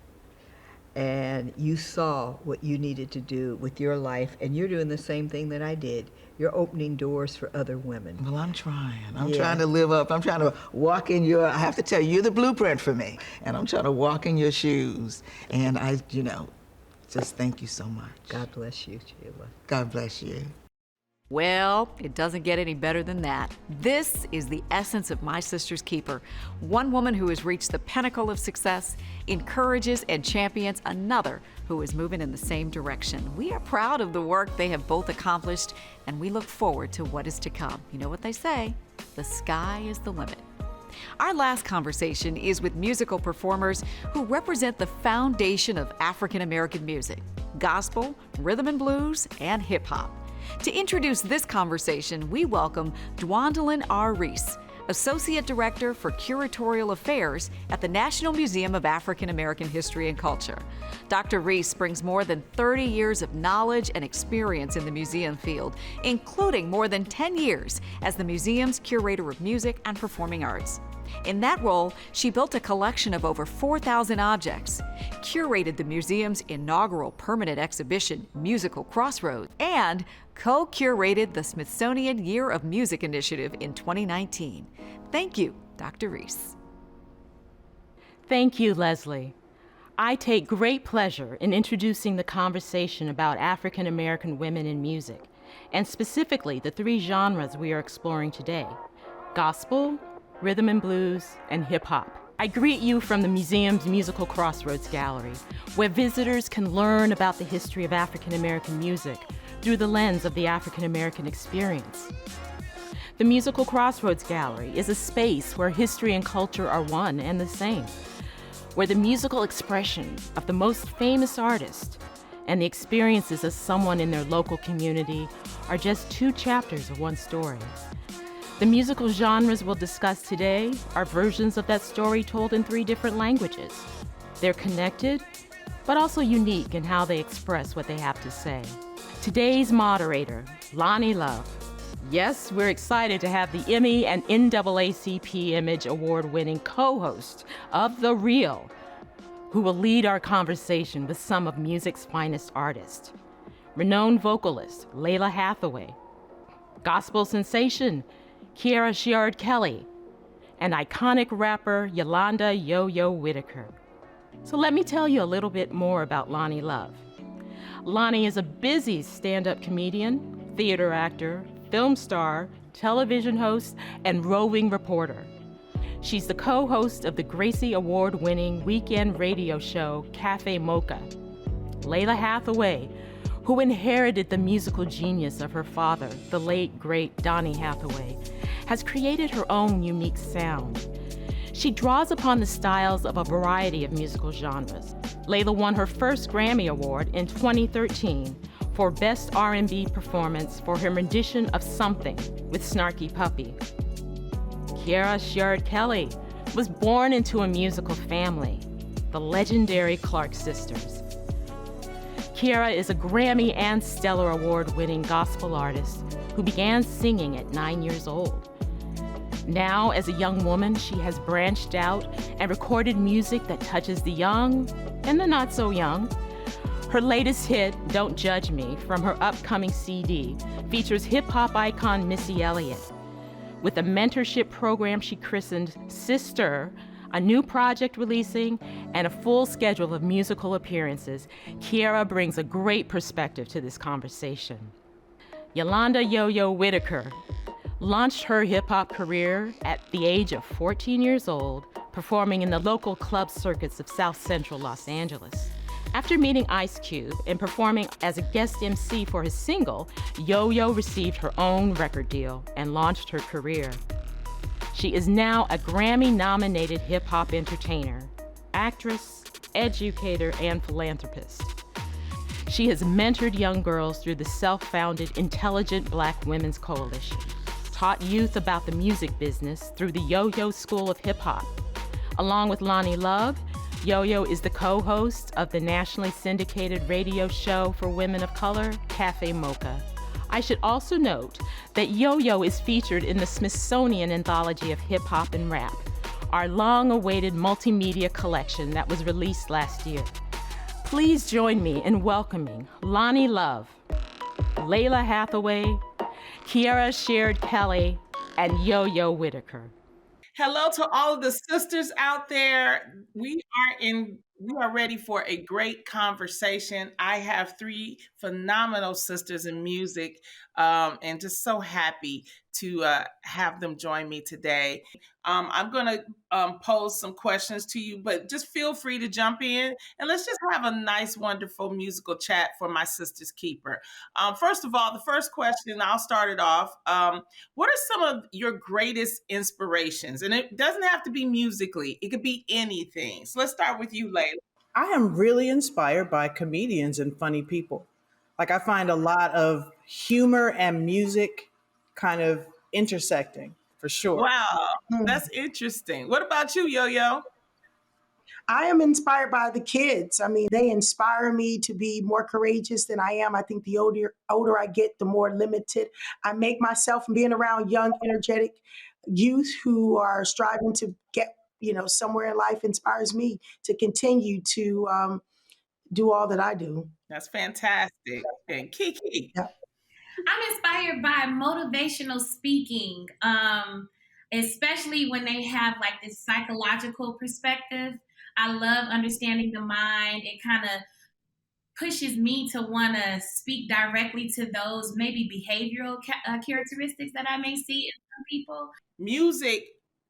and you saw what you needed to do with your life, and you're doing the same thing that I did. You're opening doors for other women. Well, I'm trying. I'm trying to live up. I'm trying to walk in your, I have to tell you, you're the blueprint for me. And I'm trying to walk in your shoes. And I, just thank you so much. God bless you, Sheila. God bless you. Well, it doesn't get any better than that. This is the essence of My Sister's Keeper. One woman who has reached the pinnacle of success encourages and champions another who is moving in the same direction. We are proud of the work they have both accomplished, and we look forward to what is to come. You know what they say, the sky is the limit. Our last conversation is with musical performers who represent the foundation of African American music: gospel, rhythm and blues, and hip hop. To introduce this conversation, we welcome Dwandalyn R. Reese, Associate Director for Curatorial Affairs at the National Museum of African American History and Culture. Dr. Reese brings more than 30 years of knowledge and experience in the museum field, including more than 10 years as the museum's curator of music and performing arts. In that role, she built a collection of over 4,000 objects, curated the museum's inaugural permanent exhibition, Musical Crossroads, and co-curated the Smithsonian Year of Music Initiative in 2019. Thank you, Dr. Reese. Thank you, Leslie. I take great pleasure in introducing the conversation about African American women in music, and specifically the three genres we are exploring today: gospel, rhythm and blues, and hip hop. I greet you from the museum's Musical Crossroads Gallery, where visitors can learn about the history of African American music through the lens of the African American experience. The Musical Crossroads Gallery is a space where history and culture are one and the same, where the musical expression of the most famous artist and the experiences of someone in their local community are just two chapters of one story. The musical genres we'll discuss today are versions of that story told in 3 different languages. They're connected, but also unique in how they express what they have to say. Today's moderator, Lonnie Love. Yes, we're excited to have the Emmy and NAACP Image Award-winning co-host of The Real, who will lead our conversation with some of music's finest artists. Renowned vocalist Lalah Hathaway, gospel sensation Kiara Sheard-Kelly, and iconic rapper Yolanda Yo-Yo Whitaker. So let me tell you a little bit more about Lonnie Love. Lonnie is a busy stand-up comedian, theater actor, film star, television host, and roving reporter. She's the co-host of the Gracie Award-winning weekend radio show Cafe Mocha. Lalah Hathaway, who inherited the musical genius of her father, the late, great Donny Hathaway, has created her own unique sound. She draws upon the styles of a variety of musical genres. Lalah won her first Grammy Award in 2013 for Best R&B Performance for her rendition of Something with Snarky Puppy. Kiara Sheard-Kelly was born into a musical family, the legendary Clark Sisters. Kiara is a Grammy and Stellar Award-winning gospel artist who began singing at 9 years old. Now, as a young woman, she has branched out and recorded music that touches the young and the not so young. Her latest hit, Don't Judge Me, from her upcoming CD, features hip-hop icon Missy Elliott. With a mentorship program she christened Sister, a new project releasing, and a full schedule of musical appearances, Kiara brings a great perspective to this conversation. Yolanda Yo-Yo Whitaker launched her hip-hop career at the age of 14 years old, performing in the local club circuits of South Central Los Angeles. After meeting Ice Cube and performing as a guest MC for his single, Yo-Yo received her own record deal and launched her career. She is now a Grammy-nominated hip-hop entertainer, actress, educator, and philanthropist. She has mentored young girls through the self-founded Intelligent Black Women's Coalition, taught youth about the music business through the Yo-Yo School of Hip Hop. Along with Lonnie Love, Yo-Yo is the co-host of the nationally syndicated radio show for women of color, Cafe Mocha. I should also note that Yo-Yo is featured in the Smithsonian Anthology of Hip Hop and Rap, our long-awaited multimedia collection that was released last year. Please join me in welcoming Lonnie Love, Lalah Hathaway, Kiara Sheard-Kelly, and Yo-Yo Whitaker. Hello to all of the sisters out there. We are ready for a great conversation. I have 3 phenomenal sisters in music, and just so happy to have them join me today. I'm going to pose some questions to you, but just feel free to jump in and let's just have a nice, wonderful musical chat for my sister's keeper. First of all, the first question, I'll start it off. What are some of your greatest inspirations? And it doesn't have to be musically, it could be anything. So let's start with you, Lalah. I am really inspired by comedians and funny people. Like, I find a lot of humor and music kind of intersecting, for sure. Wow, that's interesting. What about you, Yo-Yo? I am inspired by the kids. I mean, they inspire me to be more courageous than I am. I think the older I get, the more limited I make myself. And being around young, energetic youth who are striving to get, somewhere in life inspires me to continue to do all that I do. That's fantastic. And Kiki. Yeah. I'm inspired by motivational speaking, especially when they have like this psychological perspective. I love understanding the mind. It kind of pushes me to want to speak directly to those maybe behavioral characteristics that I may see in some people. Music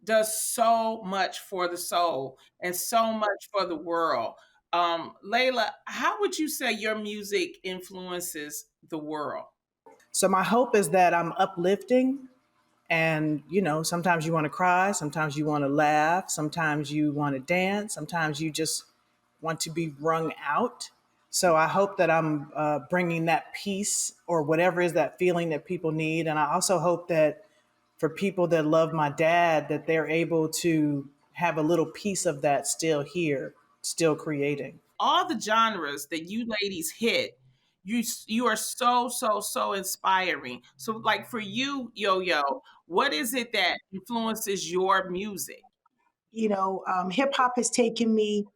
does so much for the soul and so much for the world. Layla, how would you say your music influences the world? So my hope is that I'm uplifting. And, sometimes you want to cry, sometimes you want to laugh, sometimes you want to dance, sometimes you just want to be wrung out. So I hope that I'm bringing that peace or whatever is that feeling that people need. And I also hope that for people that love my dad, that they're able to have a little piece of that still here, still creating. All the genres that you ladies hit, you are so inspiring. So like for you, Yo-Yo, what is it that influences your music? Hip hop has taken me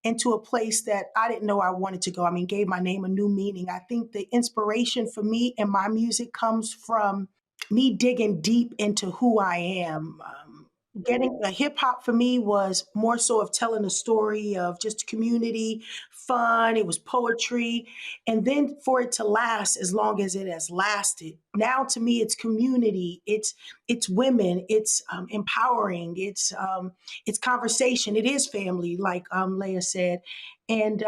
into a place that I didn't know I wanted to go. I mean, gave my name a new meaning. I think the inspiration for me and my music comes from me digging deep into who I am. Getting a hip hop for me was more so of telling a story of just community, fun. It was poetry. And then for it to last as long as it has lasted, now to me, it's community. It's women. It's empowering. It's conversation. It is family, like Leah said. And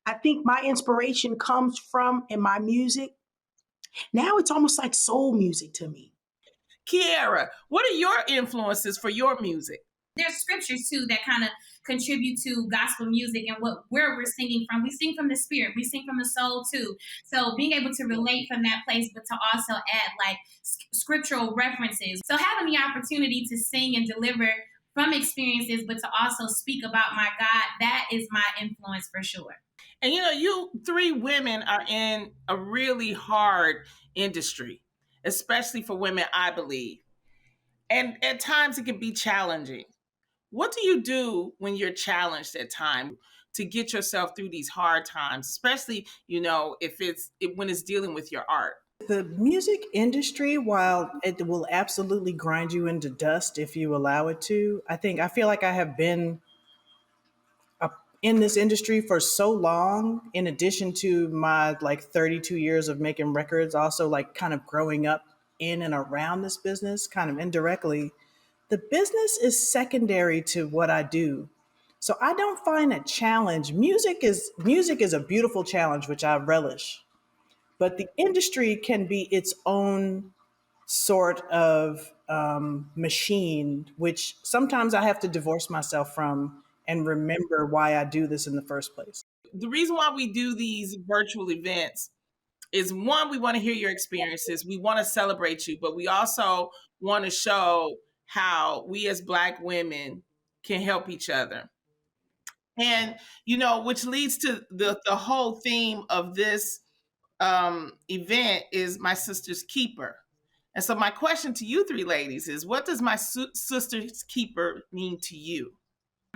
I think my inspiration comes from in my music. Now it's almost like soul music to me. Kiara, what are your influences for your music? There's scriptures too that kind of contribute to gospel music and where we're singing from. We sing from the spirit, we sing from the soul too. So being able to relate from that place, but to also add like scriptural references. So having the opportunity to sing and deliver from experiences, but to also speak about my God, that is my influence for sure. And you three women are in a really hard industry, especially for women, I believe. And at times it can be challenging. What do you do when you're challenged at times to get yourself through these hard times, especially, when it's dealing with your art? The music industry, while it will absolutely grind you into dust if you allow it to, I feel like I have been in this industry for so long, in addition to my like 32 years of making records, also like kind of growing up in and around this business, kind of indirectly. The business is secondary to what I do. So I don't find a challenge. Music is a beautiful challenge, which I relish. But the industry can be its own sort of machine, which sometimes I have to divorce myself from and remember why I do this in the first place. The reason why we do these virtual events is one, we want to hear your experiences. We want to celebrate you, but we also want to show how we as Black women can help each other. And, which leads to the whole theme of this event is my sister's keeper. And so my question to you three ladies is, what does my sister's keeper mean to you?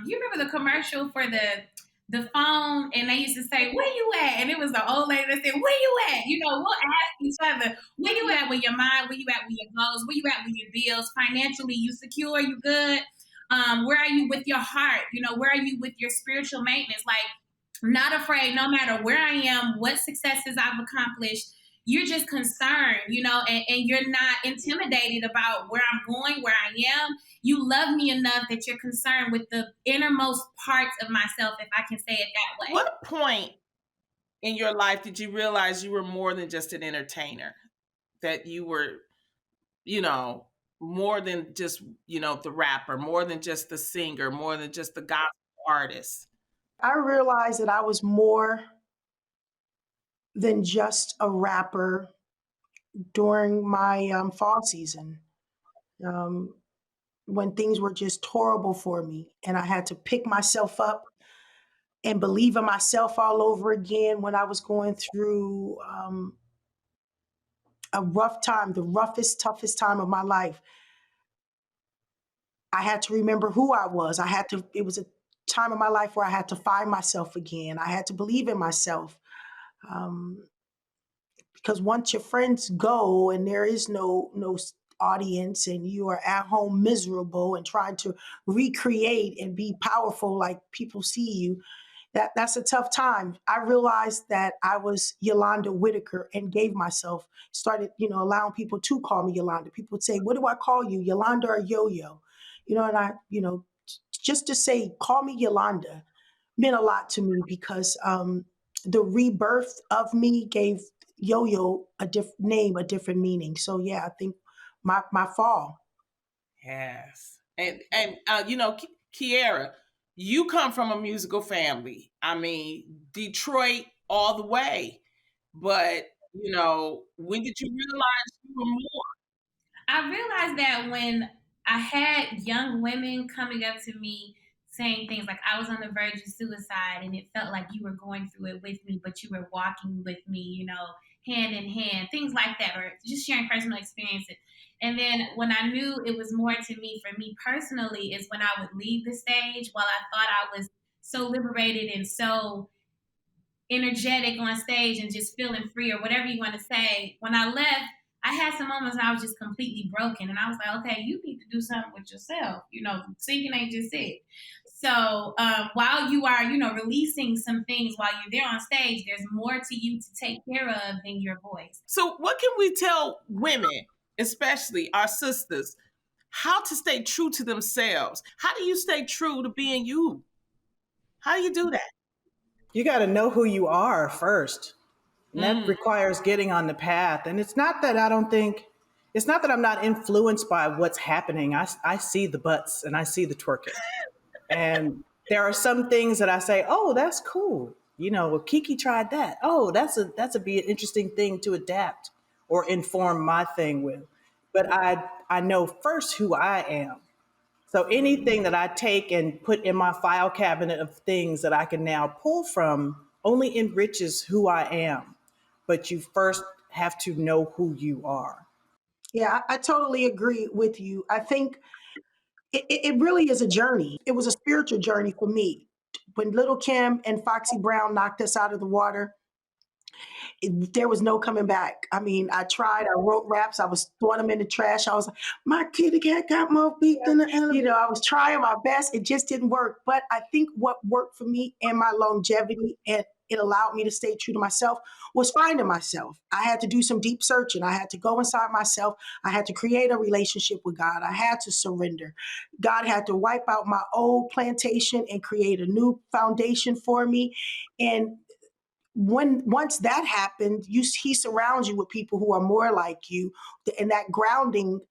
You remember the commercial for the phone, and they used to say, "Where you at?" And it was the old lady that said, "Where you at?" We'll ask each other, "Where you at with your mind? Where you at with your goals? Where you at with your bills? Financially, you secure? You good? Where are you with your heart? Where are you with your spiritual maintenance? Like, not afraid, no matter where I am, what successes I've accomplished." You're just concerned, and you're not intimidated about where I'm going, where I am. You love me enough that you're concerned with the innermost parts of myself, if I can say it that way. What point in your life did you realize you were more than just an entertainer? That you were, more than just, the rapper, more than just the singer, more than just the gospel artist? I realized that I was more than just a rapper during my fall season. When things were just horrible for me and I had to pick myself up and believe in myself all over again when I was going through a rough time, the roughest, toughest time of my life. I had to remember who I was. It was a time of my life where I had to find myself again. I had to believe in myself. Because once your friends go and there is no audience and you are at home miserable and trying to recreate and be powerful like people see you, that's a tough time. I realized that I was Yolanda Whitaker and started allowing people to call me Yolanda. People would say, "What do I call you, Yolanda or Yo-Yo?" And just to say, call me Yolanda meant a lot to me because the rebirth of me gave Yo-Yo a different name, a different meaning. So yeah, I think my fall. Yes. And Kiera, you come from a musical family. I mean, Detroit all the way. But, when did you realize you were more? I realized that when I had young women coming up to me saying things like I was on the verge of suicide and it felt like you were going through it with me, but you were walking with me, hand in hand, things like that, or just sharing personal experiences. And then when I knew it was more to me, for me personally, is when I would leave the stage while I thought I was so liberated and so energetic on stage and just feeling free or whatever you want to say. When I left, I had some moments where I was just completely broken. And I was like, okay, you need to do something with yourself. Singing ain't just it. So while you are, releasing some things while you're there on stage, there's more to you to take care of than your voice. So what can we tell women, especially our sisters, how to stay true to themselves? How do you stay true to being you? How do you do that? You got to know who you are first. And that requires getting on the path. And it's not that I'm not influenced by what's happening. I see the butts and I see the twerking. And there are some things that I say, oh, that's cool. Well, Kiki tried that. Oh, that's be an interesting thing to adapt or inform my thing with. But I know first who I am. So anything that I take and put in my file cabinet of things that I can now pull from only enriches who I am. But you first have to know who you are. Yeah, I totally agree with you. I think it really is a journey. It was a spiritual journey for me. When Little Kim and Foxy Brown knocked us out of the water, there was no coming back. I mean, I tried, I wrote raps, I was throwing them in the trash. I was like, my kitty cat got more beat than the enemy. I was trying my best. It just didn't work. But I think what worked for me and my longevity, and it allowed me to stay true to myself, was finding myself. I had to do some deep searching. I had to go inside myself. I had to create a relationship with God. I had to surrender. God had to wipe out my old plantation and create a new foundation for me. And once that happened, he surrounds you with people who are more like you, and that grounding.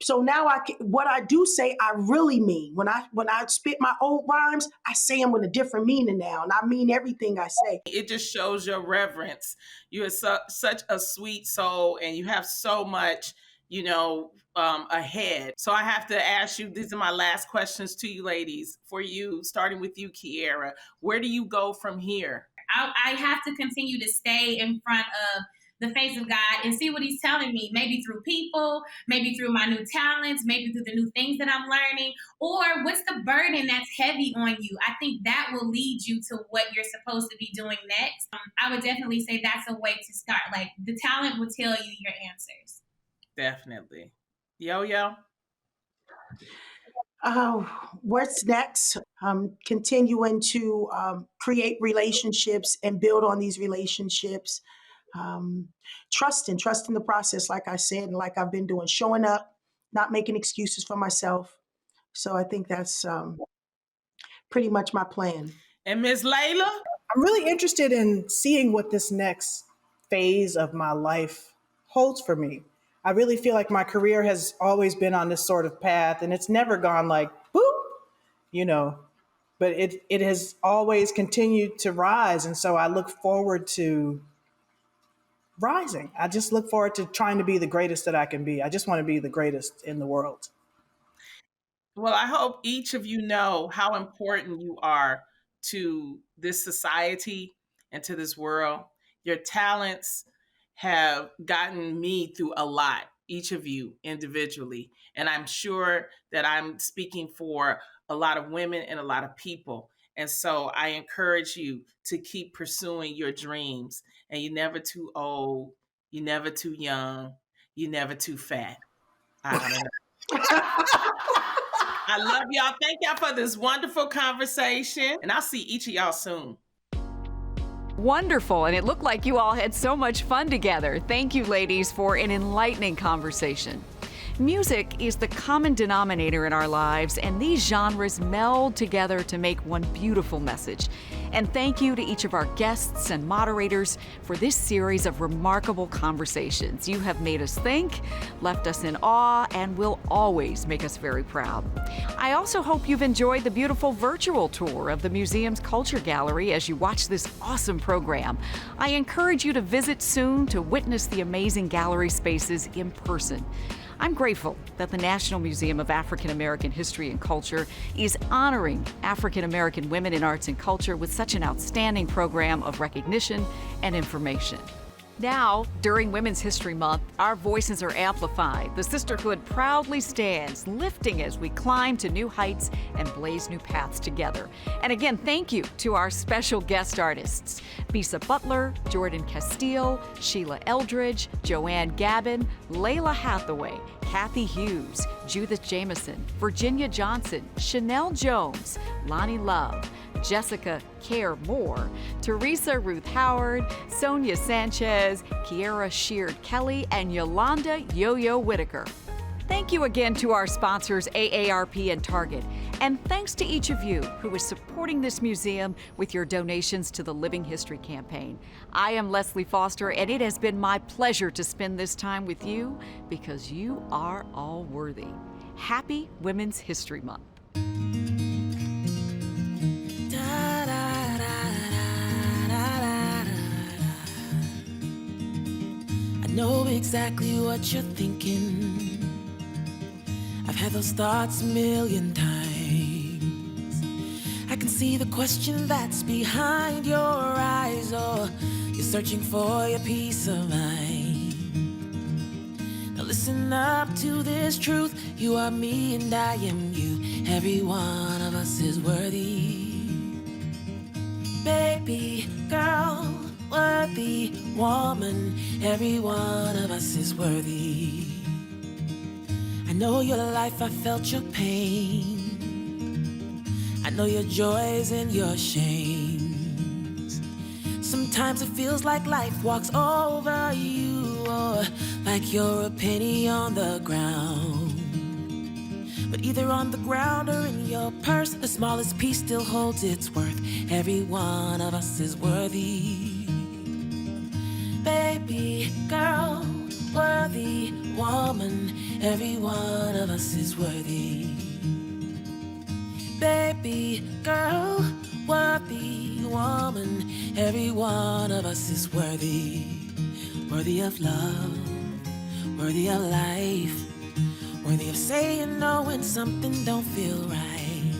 So now what I do say, I really mean. When I spit my old rhymes, I say them with a different meaning now, and I mean everything I say. It just shows your reverence. You are such a sweet soul, and you have so much, ahead. So I have to ask you, these are my last questions to you ladies. For you, starting with you, Kiera, where do you go from here? I have to continue to stay in front of the face of God and see what he's telling me, maybe through people, maybe through my new talents, maybe through the new things that I'm learning, or what's the burden that's heavy on you. I think that will lead you to what you're supposed to be doing next. I would definitely say that's a way to start. Like, the talent will tell you your answers. Definitely. Yo-Yo? What's next? Continuing to create relationships and build on these relationships. Trusting the process, like I said, and like I've been doing, showing up, not making excuses for myself. So I think that's pretty much my plan. And Ms. Layla? I'm really interested in seeing what this next phase of my life holds for me. I really feel like my career has always been on this sort of path, and it's never gone like, boop, but it has always continued to rise. And so I look forward to rising. I just look forward to trying to be the greatest that I can be. I just want to be the greatest in the world. Well, I hope each of you know how important you are to this society and to this world. Your talents have gotten me through a lot, each of you individually. And I'm sure that I'm speaking for a lot of women and a lot of people. And so I encourage you to keep pursuing your dreams. And you're never too old, you're never too young, you're never too fat. I don't know. I love y'all. Thank y'all for this wonderful conversation. And I'll see each of y'all soon. Wonderful. And it looked like you all had so much fun together. Thank you, ladies, for an enlightening conversation. Music is the common denominator in our lives, and these genres meld together to make one beautiful message. And thank you to each of our guests and moderators for this series of remarkable conversations. You have made us think, left us in awe, and will always make us very proud. I also hope you've enjoyed the beautiful virtual tour of the museum's Culture Gallery as you watch this awesome program. I encourage you to visit soon to witness the amazing gallery spaces in person. I'm grateful that the National Museum of African American History and Culture is honoring African American women in arts and culture with such an outstanding program of recognition and information. Now, during Women's History Month, our voices are amplified. The sisterhood proudly stands, lifting as we climb to new heights and blaze new paths together. And again, thank you to our special guest artists, Bisa Butler, Jordan Castile, Sheila Eldridge, Joanne Gabin, Layla Hathaway, Kathy Hughes, Judith Jameson, Virginia Johnson, Chanel Jones, Lonnie Love, Jessica Care Moore, Teresa Ruth Howard, Sonia Sanchez, Kiera Sheard Kelly, and Yolanda Yo-Yo Whitaker. Thank you again to our sponsors, AARP and Target. And thanks to each of you who is supporting this museum with your donations to the Living History campaign. I am Leslie Foster, and it has been my pleasure to spend this time with you because you are all worthy. Happy Women's History Month. I know exactly what you're thinking. I've had those thoughts a million times. I can see the question that's behind your eyes. Oh, you're searching for your peace of mind. Now listen up to this truth. You are me and I am you. Every one of us is worthy. Baby, girl, worthy woman. Every one of us is worthy. I know your life, I felt your pain. I know your joys and your shames. Sometimes it feels like life walks over you, or like you're a penny on the ground. But either on the ground or in your purse, the smallest piece still holds its worth. Every one of us is worthy. Baby, girl, worthy woman. Every one of us is worthy. Baby, girl, worthy woman. Every one of us is worthy. Worthy of love, worthy of life. Worthy of saying no when something don't feel right.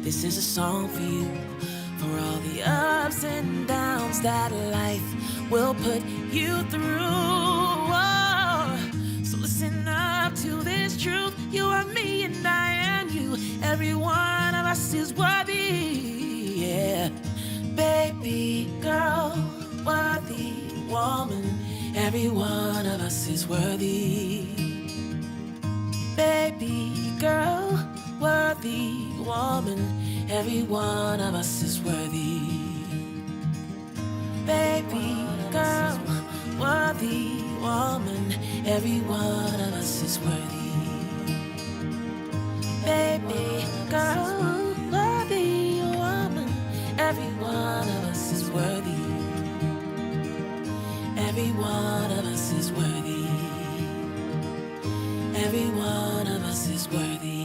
This is a song for you, for all the ups and downs that life will put you through. Oh, so listen up to this truth. You are me and I am you. Every one of us is worthy. Yeah, baby, girl, worthy woman. Every one of us is worthy. Baby, girl, worthy woman. Every one of us is worthy. Baby, girl, worthy woman. Every one of us is worthy. Baby, girl, worthy woman. Every one of us is worthy. Every one of us is worthy. Every one of us is worthy.